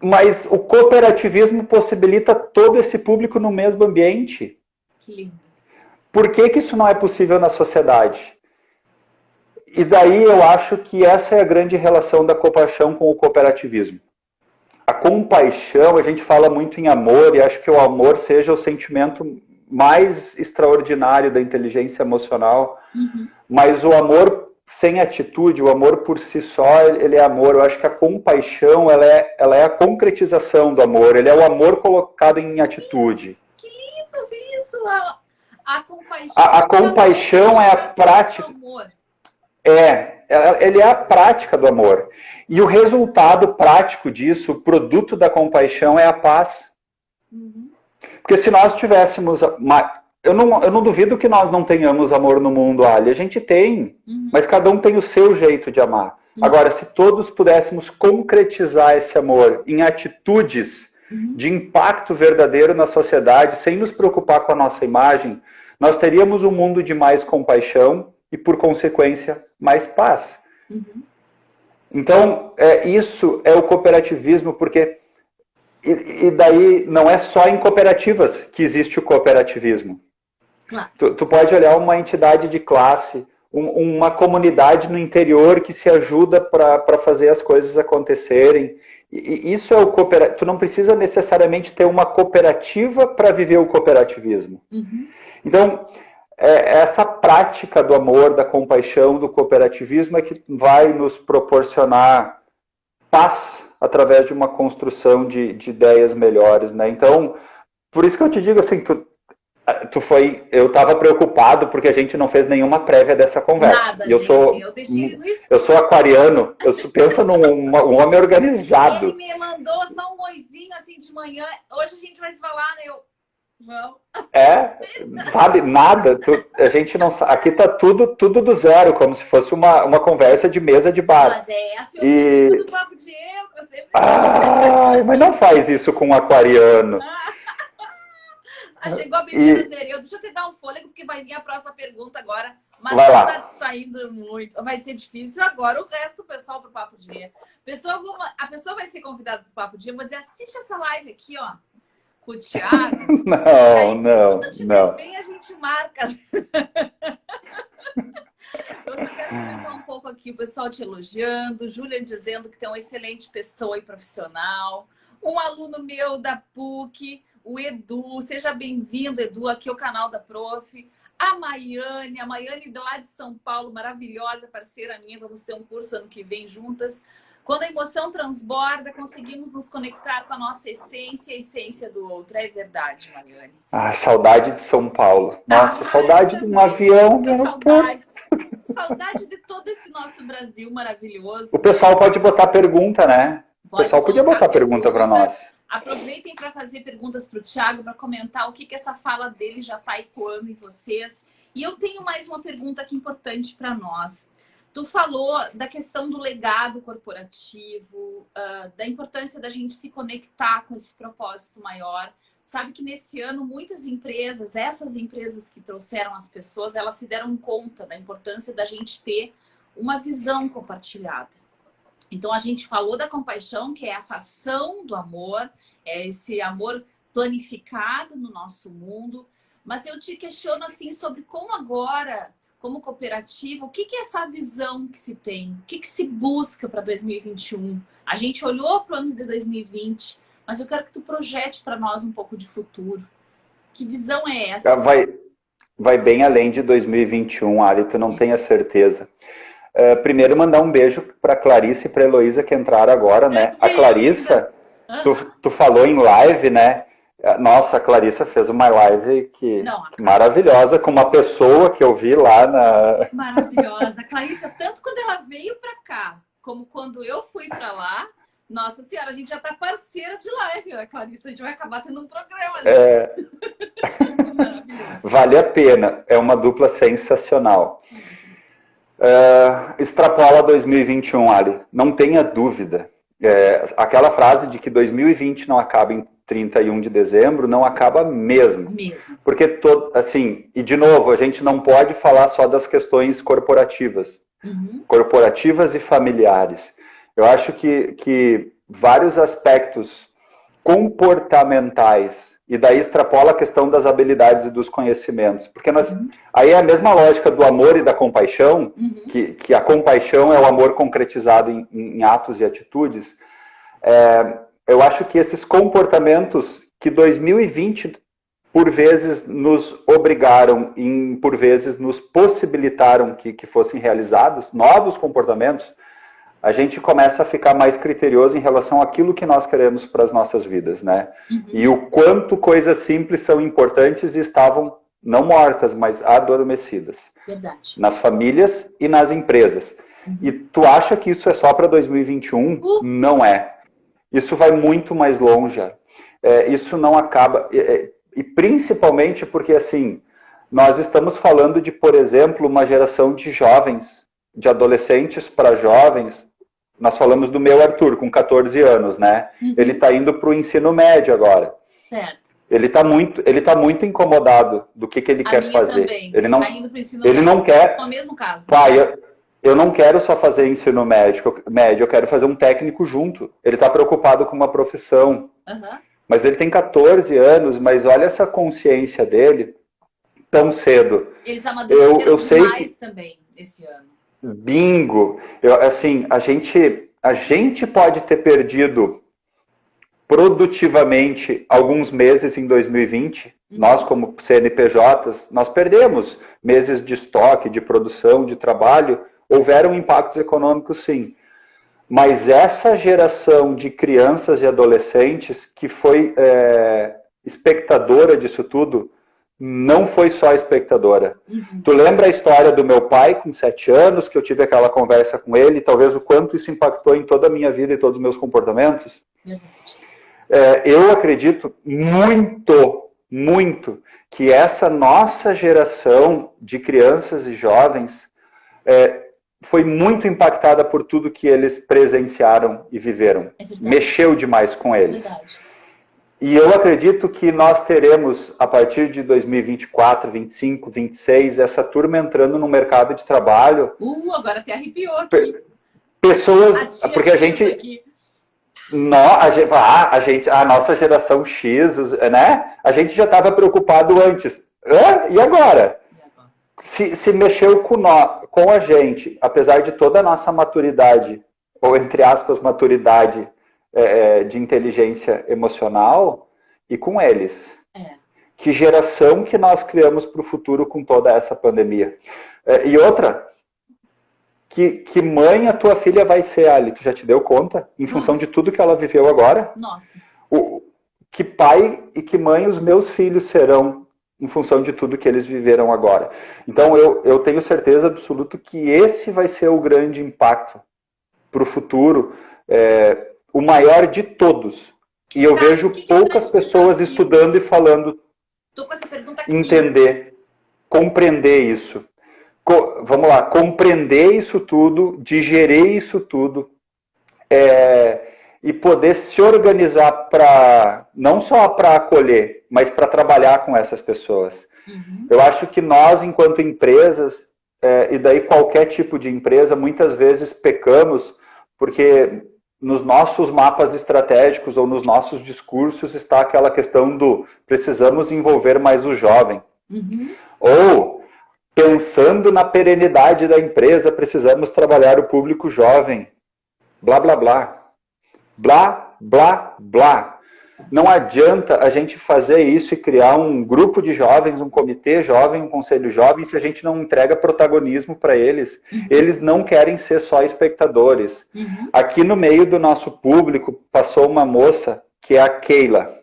mas o cooperativismo possibilita todo esse público no mesmo ambiente. Que lindo. Por que isso não é possível na sociedade? E daí eu acho que essa é a grande relação da compaixão com o cooperativismo. A compaixão, a gente fala muito em amor, e acho que o amor seja o sentimento mais extraordinário da inteligência emocional, mas o amor sem atitude, o amor por si só, ele é amor. Eu acho que a compaixão, ela é a concretização do amor, ele é o amor colocado em atitude. Que lindo isso! A compaixão, a compaixão é a prática. Ele é a prática do amor. E o resultado prático disso, o produto da compaixão é a paz. Porque se nós tivéssemos... Eu não duvido que nós não tenhamos amor no mundo, Ali. A gente tem, mas cada um tem o seu jeito de amar. Agora, se todos pudéssemos concretizar esse amor em atitudes de impacto verdadeiro na sociedade, sem nos preocupar com a nossa imagem, nós teríamos um mundo de mais compaixão e, por consequência, mais paz. Então, isso é o cooperativismo, porque... E daí não é só em cooperativas que existe o cooperativismo. Claro. Tu pode olhar uma entidade de classe, uma comunidade no interior que se ajuda para fazer as coisas acontecerem. E isso é o cooperativismo. Tu não precisa necessariamente ter uma cooperativa para viver o cooperativismo. Então, essa prática do amor, da compaixão, do cooperativismo é que vai nos proporcionar paz através de uma construção de ideias melhores, né? Então, por isso que eu te digo assim, eu estava preocupado porque a gente não fez nenhuma prévia dessa conversa. Nada, e eu sou aquariano, penso num homem organizado. Ele me mandou só um oizinho assim de manhã, hoje a gente vai se falar, né? Vamos. Sabe, nada. A gente não sabe. Aqui tá tudo do zero, como se fosse uma conversa de mesa de bar. Mas esse é o do Papo de Eu, você... mas não faz isso com um aquariano. Chegou a bebida seria. Deixa eu te dar um fôlego, porque vai vir a próxima pergunta agora Mas vai lá. tá saindo muito. Vai ser difícil agora o resto do pessoal pro Papo Dia. A pessoa vai ser convidada pro Papo Dia. Eu vou dizer, assiste essa live aqui, ó, com o Thiago. Não, Aí, não, se tudo estiver não. bem, a gente marca. Eu só quero comentar um pouco aqui, o pessoal te elogiando, Júlia dizendo que tem uma excelente pessoa e profissional, um aluno meu da PUC, o Edu, seja bem-vindo, Edu, aqui é o canal da Prof. A Maiane lá de São Paulo, maravilhosa, parceira minha, vamos ter um curso ano que vem juntas. Quando a emoção transborda, conseguimos nos conectar com a nossa essência e a essência do outro. É verdade, Maiane. Ah, saudade de São Paulo. Nossa, saudade de um avião. Saudade de todo esse nosso Brasil maravilhoso. O pessoal pode botar pergunta, né? O pessoal podia botar pergunta para nós. Aproveitem para fazer perguntas para o Thiago, para comentar o que essa fala dele já está ecoando em vocês. E eu tenho mais uma pergunta aqui importante para nós. Tu falou da questão do legado corporativo, da importância da gente se conectar com esse propósito maior. Sabe que nesse ano muitas empresas, essas empresas que trouxeram as pessoas, elas se deram conta da importância da gente ter uma visão compartilhada. Então a gente falou da compaixão, que é essa ação do amor, é esse amor planificado no nosso mundo. Mas eu te questiono assim sobre como agora, como cooperativa, o que é essa visão que se tem? O que se busca para 2021? A gente olhou para o ano de 2020, mas eu quero que tu projete para nós um pouco de futuro. Que visão é essa? Vai bem além de 2021, Ali, tu não tenha certeza. Primeiro, mandar um beijo para a Clarissa e para a Heloísa que entraram agora, né? A Clarissa, tu falou em live, né? Nossa, a Clarissa fez uma live maravilhosa com uma pessoa que eu vi lá na... Maravilhosa. A Clarissa, tanto quando ela veio para cá, como quando eu fui para lá, nossa senhora, a gente já tá parceira de live, a Clarissa, a gente vai acabar tendo um programa. Né? Vale a pena, é uma dupla sensacional. Extrapola 2021, Ali, não tenha dúvida. Aquela frase de que 2020 não acaba em 31 de dezembro, não acaba mesmo. Porque, assim, e de novo, a gente não pode falar só das questões corporativas. Corporativas e familiares. Eu acho que vários aspectos comportamentais, e daí extrapola a questão das habilidades e dos conhecimentos. Porque aí é a mesma lógica do amor e da compaixão, que a compaixão é o amor concretizado em atos e atitudes. Eu acho que esses comportamentos que 2020, por vezes, nos obrigaram, por vezes, nos possibilitaram que fossem realizados, novos comportamentos, a gente começa a ficar mais criterioso em relação àquilo que nós queremos para as nossas vidas, né? E o quanto coisas simples são importantes e estavam não mortas, mas adormecidas. Verdade. Nas famílias e nas empresas. E tu acha que isso é só para 2021? Não é. Isso vai muito mais longe. Isso não acaba. E principalmente porque, assim, nós estamos falando de, por exemplo, uma geração de jovens, de adolescentes para jovens. Nós falamos do meu Arthur, com 14 anos, né? Ele está indo para o ensino médio agora. Certo. Ele está muito incomodado do que ele quer fazer. Também. Ele não, tá indo pro ensino ele médio. não quer... No mesmo caso. Pai, eu não quero só fazer ensino médio, eu quero fazer um técnico junto. Ele está preocupado com uma profissão. Mas ele tem 14 anos, mas olha essa consciência dele tão cedo. Eles amadureceram eu sei demais também esse ano. Bingo! Assim, a gente pode ter perdido produtivamente alguns meses em 2020. Nós, como CNPJs, nós perdemos meses de estoque, de produção, de trabalho. Houveram impactos econômicos, sim. Mas essa geração de crianças e adolescentes que foi espectadora disso tudo, não foi só espectadora. Tu lembra a história do meu pai com 7 anos, que eu tive aquela conversa com ele, talvez o quanto isso impactou em toda a minha vida e todos os meus comportamentos? Eu acredito muito que essa nossa geração de crianças e jovens foi muito impactada por tudo que eles presenciaram e viveram. Mexeu demais com eles. E eu acredito que nós teremos, a partir de 2024, 25, 26, essa turma entrando no mercado de trabalho. Agora até arrepiou aqui. Pessoas, porque a gente, a nossa geração X, né? A gente já estava preocupado antes. E agora? Se mexeu com a gente, apesar de toda a nossa maturidade, ou entre aspas, maturidade de inteligência emocional, e com eles. Que geração que nós criamos para o futuro com toda essa pandemia? E outra, que mãe a tua filha vai ser, Ali? Tu já te deu conta? Em função de tudo que ela viveu agora? Nossa. Que pai e que mãe os meus filhos serão em função de tudo que eles viveram agora. Então, eu tenho certeza absoluta que esse vai ser o grande impacto para o futuro, o maior de todos. E eu vejo poucas pessoas estudando e falando, tô com essa pergunta aqui. Entender, compreender isso. Vamos lá, compreender isso tudo, digerir isso tudo, e poder se organizar para, não só para acolher, mas para trabalhar com essas pessoas. Eu acho que nós, enquanto empresas, e daí qualquer tipo de empresa, muitas vezes pecamos, porque nos nossos mapas estratégicos ou nos nossos discursos está aquela questão do precisamos envolver mais o jovem. Ou, pensando na perenidade da empresa, precisamos trabalhar o público jovem. Blá, blá, blá. Blá, blá, blá. Não adianta a gente fazer isso e criar um grupo de jovens, um comitê jovem, um conselho jovem, se a gente não entrega protagonismo para eles. Eles não querem ser só espectadores. Aqui no meio do nosso público passou uma moça que é a Keila.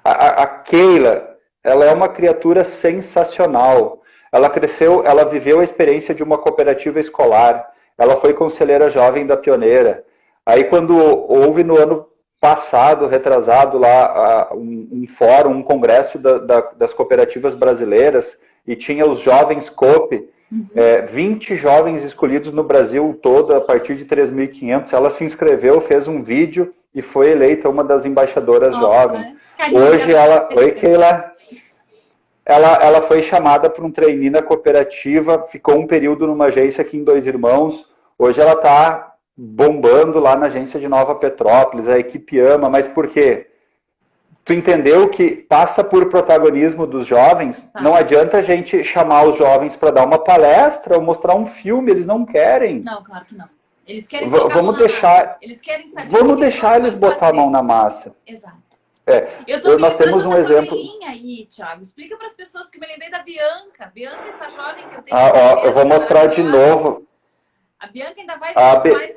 A Keila, ela é uma criatura sensacional. Ela cresceu, ela viveu a experiência de uma cooperativa escolar. Ela foi conselheira jovem da Pioneira. Aí quando houve no ano passado, retrasado lá, um fórum, um congresso das cooperativas brasileiras, e tinha os jovens COP, 20 jovens escolhidos no Brasil todo, a partir de 3.500, ela se inscreveu, fez um vídeo e foi eleita uma das embaixadoras jovens. Hoje ela... Oi, Keila. Ela foi chamada para um trainee na cooperativa, ficou um período numa agência aqui em Dois Irmãos, hoje ela está bombando lá na agência de Nova Petrópolis, a equipe ama, mas por quê? Tu entendeu que passa por protagonismo dos jovens? Não adianta a gente chamar os jovens para dar uma palestra ou mostrar um filme, eles não querem. Não, claro que não. Eles querem vamos deixar, eles querem saber vamos deixar eles botar a mão na massa. Exato. Nós temos um exemplo. Aí, Thiago. Explica para as pessoas, porque me lembrei da Bianca. Bianca, essa jovem que eu tenho. Eu vou mostrar de novo. A Bianca ainda vai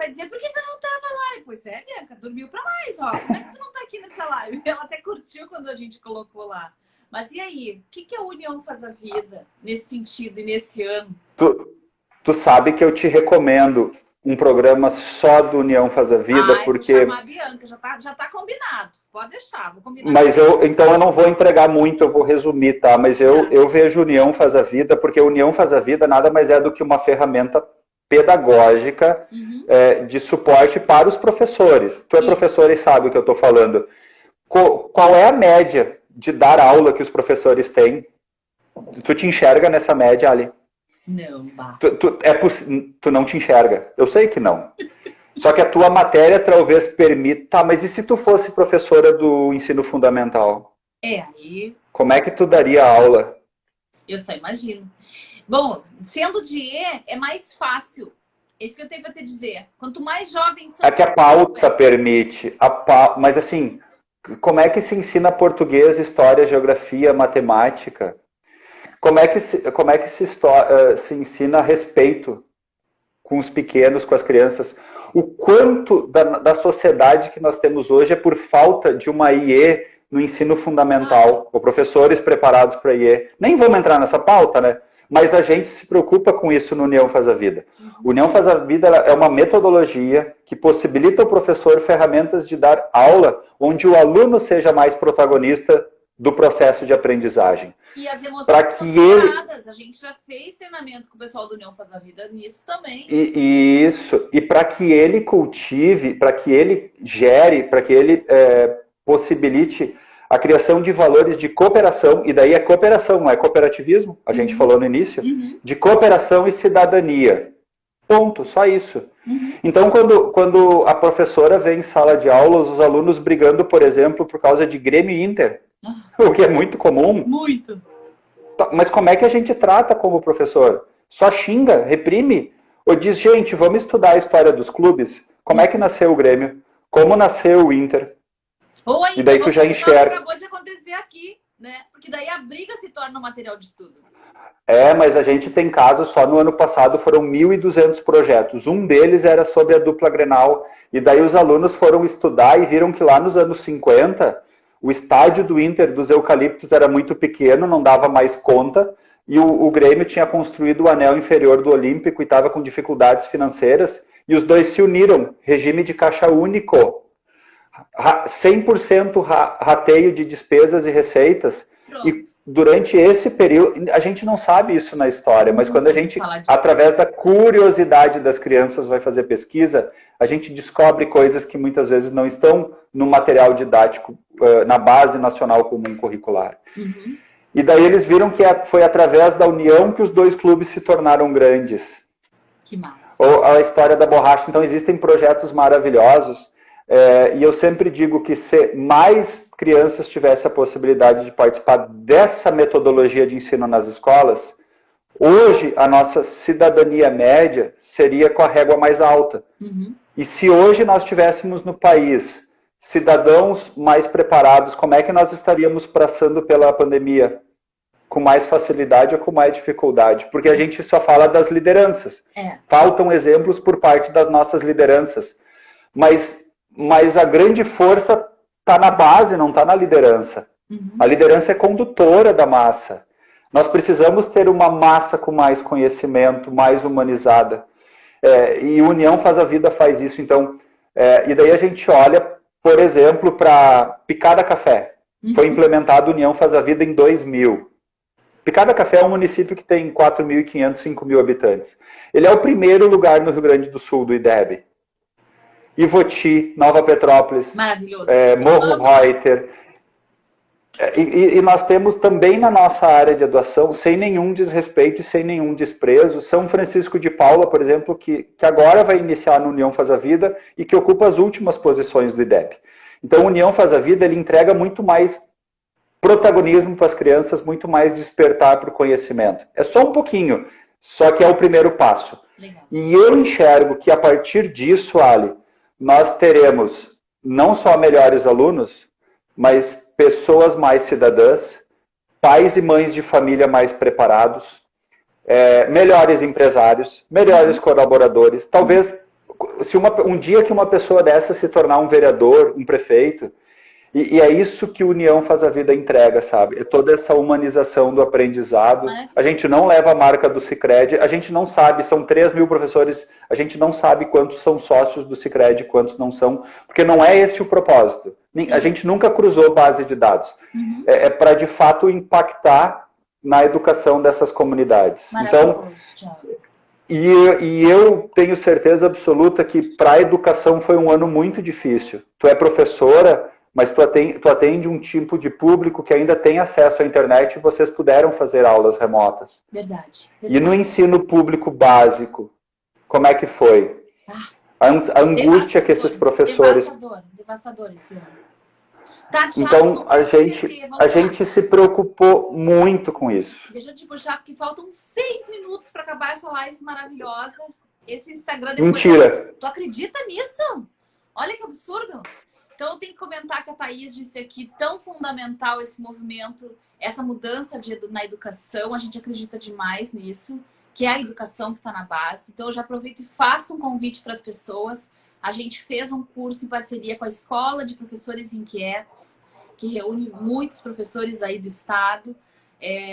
dizer, por que eu não tava lá? Pois é, Bianca, dormiu pra mais, ó. Como é que tu não tá aqui nessa live? Ela até curtiu quando a gente colocou lá. Mas e aí? O que a União Faz a Vida nesse sentido e nesse ano? Tu sabe que eu te recomendo um programa só do União Faz a Vida, porque... Vou chamar a Bianca, já tá combinado. Pode deixar, vou combinar. Mas então eu não vou entregar muito, eu vou resumir, tá? Mas eu vejo União Faz a Vida, porque União Faz a Vida nada mais é do que uma ferramenta pedagógica de suporte para os professores. Tu é professor e sabe o que eu estou falando. Qual é a média de dar aula que os professores têm? Tu te enxerga nessa média, Ali? Não, tu não te enxerga. Eu sei que não. Só que a tua matéria talvez permita... Tá, mas e se tu fosse professora do ensino fundamental? Aí... Como é que tu daria aula? Eu só imagino. Bom, sendo de E, é mais fácil. É isso que eu tenho para te dizer. Quanto mais jovens são... É que a pauta permite. Mas assim, como é que se ensina português, história, geografia, matemática? Como é que se ensina respeito com os pequenos, com as crianças? O quanto da sociedade que nós temos hoje é por falta de uma IE no ensino fundamental, ou professores preparados para IE. Nem vamos entrar nessa pauta, né? Mas a gente se preocupa com isso no União Faz a Vida. União Faz a Vida é uma metodologia que possibilita ao professor ferramentas de dar aula onde o aluno seja mais protagonista do processo de aprendizagem. E as emoções consideradas. A gente já fez treinamento com o pessoal do União Faz a Vida nisso também. E para que ele cultive, para que ele gere, para que ele possibilite a criação de valores de cooperação, e daí é cooperação, não é cooperativismo, a gente falou no início, de cooperação e cidadania. Ponto, só isso. Então, quando a professora vê em sala de aula os alunos brigando, por exemplo, por causa de Grêmio e Inter, o que é muito comum. Muito. Mas como é que a gente trata como professor? Só xinga, reprime? Ou diz, gente, vamos estudar a história dos clubes? Como é que nasceu o Grêmio? Como nasceu o Inter? Ou ainda, e daí tu já enxerga. Acabou de acontecer aqui, né? Porque daí a briga se torna um material de estudo. Mas a gente tem casos, só no ano passado foram 1.200 projetos. Um deles era sobre a dupla Grenal. E daí os alunos foram estudar e viram que lá nos anos 50, o estádio do Inter dos Eucaliptos era muito pequeno, não dava mais conta. E o Grêmio tinha construído o anel inferior do Olímpico e estava com dificuldades financeiras. E os dois se uniram, regime de caixa único. 100% rateio de despesas e receitas. Pronto. E durante esse período, a gente não sabe isso na história, mas quando a gente, através da curiosidade das crianças, vai fazer pesquisa, a gente descobre coisas que muitas vezes não estão no material didático, na base nacional comum curricular. E daí eles viram que foi através da união que os dois clubes se tornaram grandes. Que massa. Ou a história da borracha. Então existem projetos maravilhosos. E eu sempre digo que se mais crianças tivessem a possibilidade de participar dessa metodologia de ensino nas escolas, hoje a nossa cidadania média seria com a régua mais alta. E se hoje nós tivéssemos no país cidadãos mais preparados, como é que nós estaríamos passando pela pandemia? Com mais facilidade ou com mais dificuldade? Porque a gente só fala das lideranças. Faltam exemplos por parte das nossas lideranças. Mas a grande força está na base, não está na liderança. A liderança é condutora da massa. Nós precisamos ter uma massa com mais conhecimento, mais humanizada. E União Faz a Vida faz isso. Então, e daí a gente olha, por exemplo, para Picada Café. Foi implementado União Faz a Vida em 2000. Picada Café é um município que tem 4.500, 5.000 habitantes. Ele é o primeiro lugar no Rio Grande do Sul do IDEB. Ivoti, Nova Petrópolis, Morro Reuter. E nós temos também na nossa área de atuação, sem nenhum desrespeito e sem nenhum desprezo, São Francisco de Paula, por exemplo, que agora vai iniciar no União Faz a Vida e que ocupa as últimas posições do IDEB. Então, o União Faz a Vida, ele entrega muito mais protagonismo para as crianças, muito mais despertar para o conhecimento. É só um pouquinho, só que é o primeiro passo. Legal. E eu enxergo que a partir disso, Ali, nós teremos não só melhores alunos, mas pessoas mais cidadãs, pais e mães de família mais preparados, melhores empresários, melhores colaboradores. Talvez, se um dia que uma pessoa dessa se tornar um vereador, um prefeito, e é isso que União Faz a Vida entrega, sabe? É toda essa humanização do aprendizado. A gente não leva a marca do Sicredi, a gente não sabe, são 3.000 professores, a gente não sabe quantos são sócios do Sicredi, quantos não são, porque não é esse o propósito. A gente nunca cruzou base de dados. É para, de fato, impactar na educação dessas comunidades. Então, e eu tenho certeza absoluta que para a educação foi um ano muito difícil. Tu é professora, mas tu atende um tipo de público que ainda tem acesso à internet e vocês puderam fazer aulas remotas. Verdade. E no ensino público básico, como é que foi? A angústia que esses professores... Devastador esse ano. Tá, Thiago, então, a gente se preocupou muito com isso. Deixa eu te puxar, porque faltam 6 minutos para acabar essa live maravilhosa. Esse Instagram... Mentira! Tu acredita nisso? Olha que absurdo! Então, eu tenho que comentar que a Thaís disse aqui, tão fundamental esse movimento, essa mudança na educação, a gente acredita demais nisso, que é a educação que está na base. Então, eu já aproveito e faço um convite para as pessoas. A gente fez um curso em parceria com a Escola de Professores Inquietos, que reúne muitos professores aí do estado,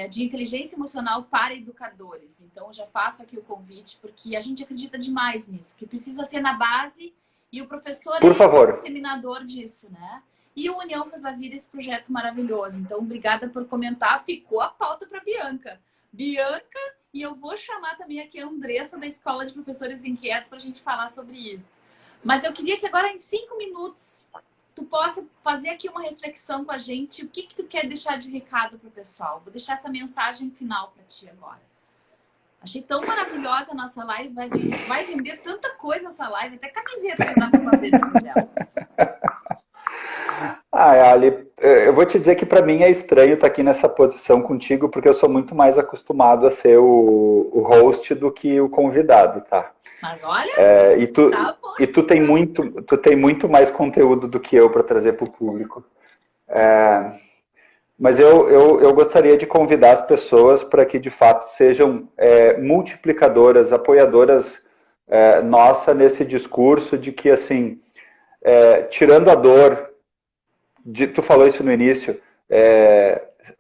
de inteligência emocional para educadores. Então, eu já faço aqui o convite, porque a gente acredita demais nisso, que precisa ser na base... E o professor Por favor. o disseminador disso, né? E o União Faz a Vida, esse projeto maravilhoso. Então, obrigada por comentar. Ficou a pauta para Bianca. Bianca, e eu vou chamar também aqui a Andressa da Escola de Professores Inquietos para a gente falar sobre isso. Mas eu queria que agora, em 5 minutos, tu possa fazer aqui uma reflexão com a gente. O que que tu quer deixar de recado para o pessoal? Vou deixar essa mensagem final para ti agora. Achei tão maravilhosa a nossa live. Vai render tanta coisa essa live. Até camiseta que dá para fazer depois dela. Ali, eu vou te dizer que para mim é estranho estar aqui nessa posição contigo, porque eu sou muito mais acostumado a ser o host do que o convidado, tá? Mas olha, tá bom, e tu tem muito mais conteúdo do que eu para trazer para o público. Mas eu gostaria de convidar as pessoas para que, de fato, sejam multiplicadoras, apoiadoras nossa nesse discurso de que, assim, tirando a dor, tu falou isso no início,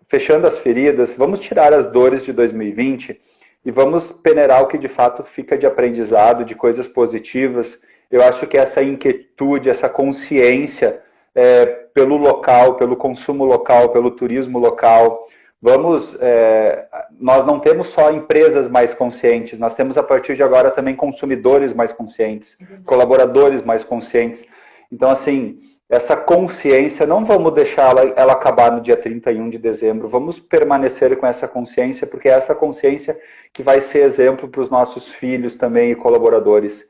fechando as feridas, vamos tirar as dores de 2020 e vamos peneirar o que de fato fica de aprendizado, de coisas positivas. Eu acho que essa inquietude, essa consciência pelo local, pelo consumo local, pelo turismo local. Nós não temos só empresas mais conscientes, nós temos a partir de agora também consumidores mais conscientes, colaboradores mais conscientes. Então, assim, essa consciência, não vamos deixar ela acabar no dia 31 de dezembro, vamos permanecer com essa consciência, porque é essa consciência que vai ser exemplo para os nossos filhos também e colaboradores.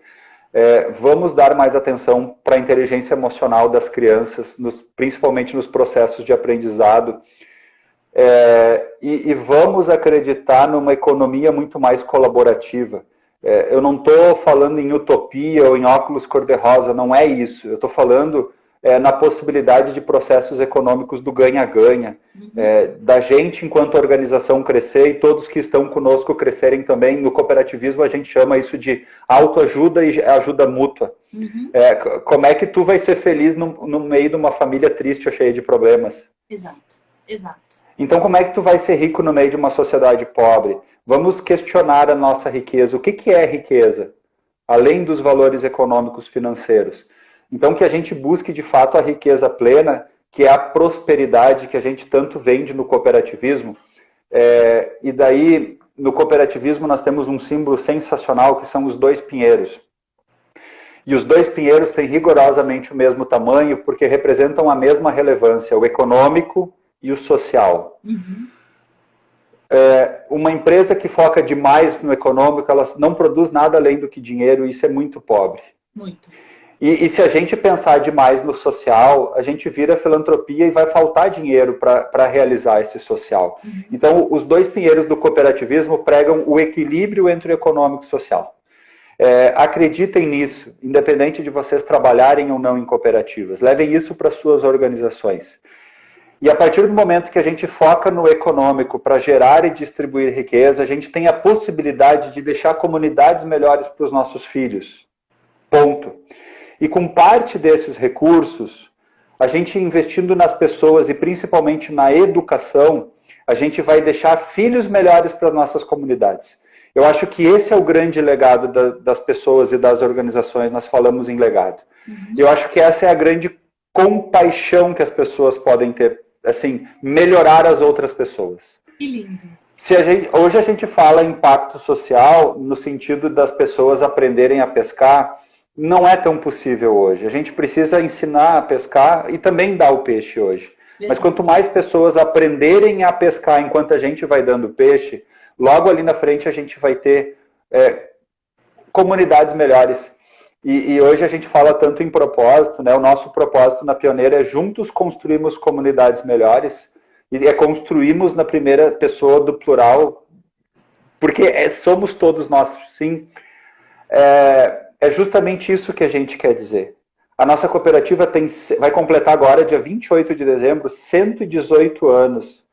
Vamos dar mais atenção para a inteligência emocional das crianças, principalmente nos processos de aprendizado, e vamos acreditar numa economia muito mais colaborativa. Eu não estou falando em utopia ou em óculos cor-de-rosa, não é isso. Eu estou falando na possibilidade de processos econômicos do ganha-ganha, da gente, enquanto organização, crescer e todos que estão conosco crescerem também. No cooperativismo, a gente chama isso de autoajuda e ajuda mútua. Como é que tu vai ser feliz no meio de uma família triste ou cheia de problemas? Exato, exato. Então, como é que tu vai ser rico no meio de uma sociedade pobre? Vamos questionar a nossa riqueza. O que é riqueza? Além dos valores econômicos financeiros. Então, que a gente busque, de fato, a riqueza plena, que é a prosperidade que a gente tanto vende no cooperativismo. E daí, no cooperativismo, nós temos um símbolo sensacional, que são os 2 pinheiros. E os 2 pinheiros têm rigorosamente o mesmo tamanho, porque representam a mesma relevância, o econômico e o social. Uma empresa que foca demais no econômico, ela não produz nada além do que dinheiro, e isso é muito pobre. Muito. E se a gente pensar demais no social, a gente vira filantropia e vai faltar dinheiro para realizar esse social. Então, os 2 pinheiros do cooperativismo pregam o equilíbrio entre o econômico e o social. Acreditem nisso, independente de vocês trabalharem ou não em cooperativas. Levem isso para suas organizações. E a partir do momento que a gente foca no econômico para gerar e distribuir riqueza, a gente tem a possibilidade de deixar comunidades melhores para os nossos filhos. Ponto. E com parte desses recursos, a gente investindo nas pessoas e principalmente na educação, a gente vai deixar filhos melhores para as nossas comunidades. Eu acho que esse é o grande legado das pessoas e das organizações, nós falamos em legado. Eu acho que essa é a grande compaixão que as pessoas podem ter, assim, melhorar as outras pessoas. Que lindo. Hoje a gente fala em impacto social no sentido das pessoas aprenderem a pescar. Não é tão possível hoje. A gente precisa ensinar a pescar e também dar o peixe hoje. Mas quanto mais pessoas aprenderem a pescar enquanto a gente vai dando peixe, logo ali na frente a gente vai ter comunidades melhores. E hoje a gente fala tanto em propósito, né? O nosso propósito na Pioneira é juntos construirmos comunidades melhores. E construímos na primeira pessoa do plural, porque somos todos nós, sim. É justamente isso que a gente quer dizer. A nossa cooperativa vai completar agora, dia 28 de dezembro, 118 anos.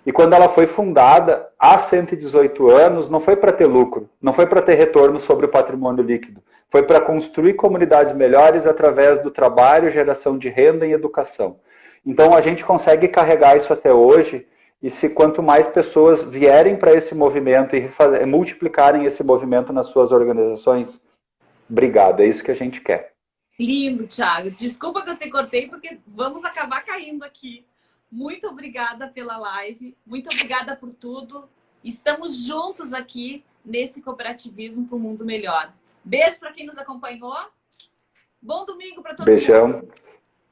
E quando ela foi fundada, há 118 anos, não foi para ter lucro, não foi para ter retorno sobre o patrimônio líquido. Foi para construir comunidades melhores através do trabalho, geração de renda e educação. Então a gente consegue carregar isso até hoje, e quanto mais pessoas vierem para esse movimento e multiplicarem esse movimento nas suas organizações, obrigado, é isso que a gente quer. Lindo, Thiago. Desculpa que eu te cortei, porque vamos acabar caindo aqui. Muito obrigada pela live, muito obrigada por tudo. Estamos juntos aqui nesse cooperativismo para um mundo melhor. Beijo para quem nos acompanhou. Bom domingo para todo mundo. Beijão.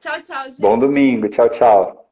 Tchau, tchau, gente. Bom domingo. Tchau, tchau.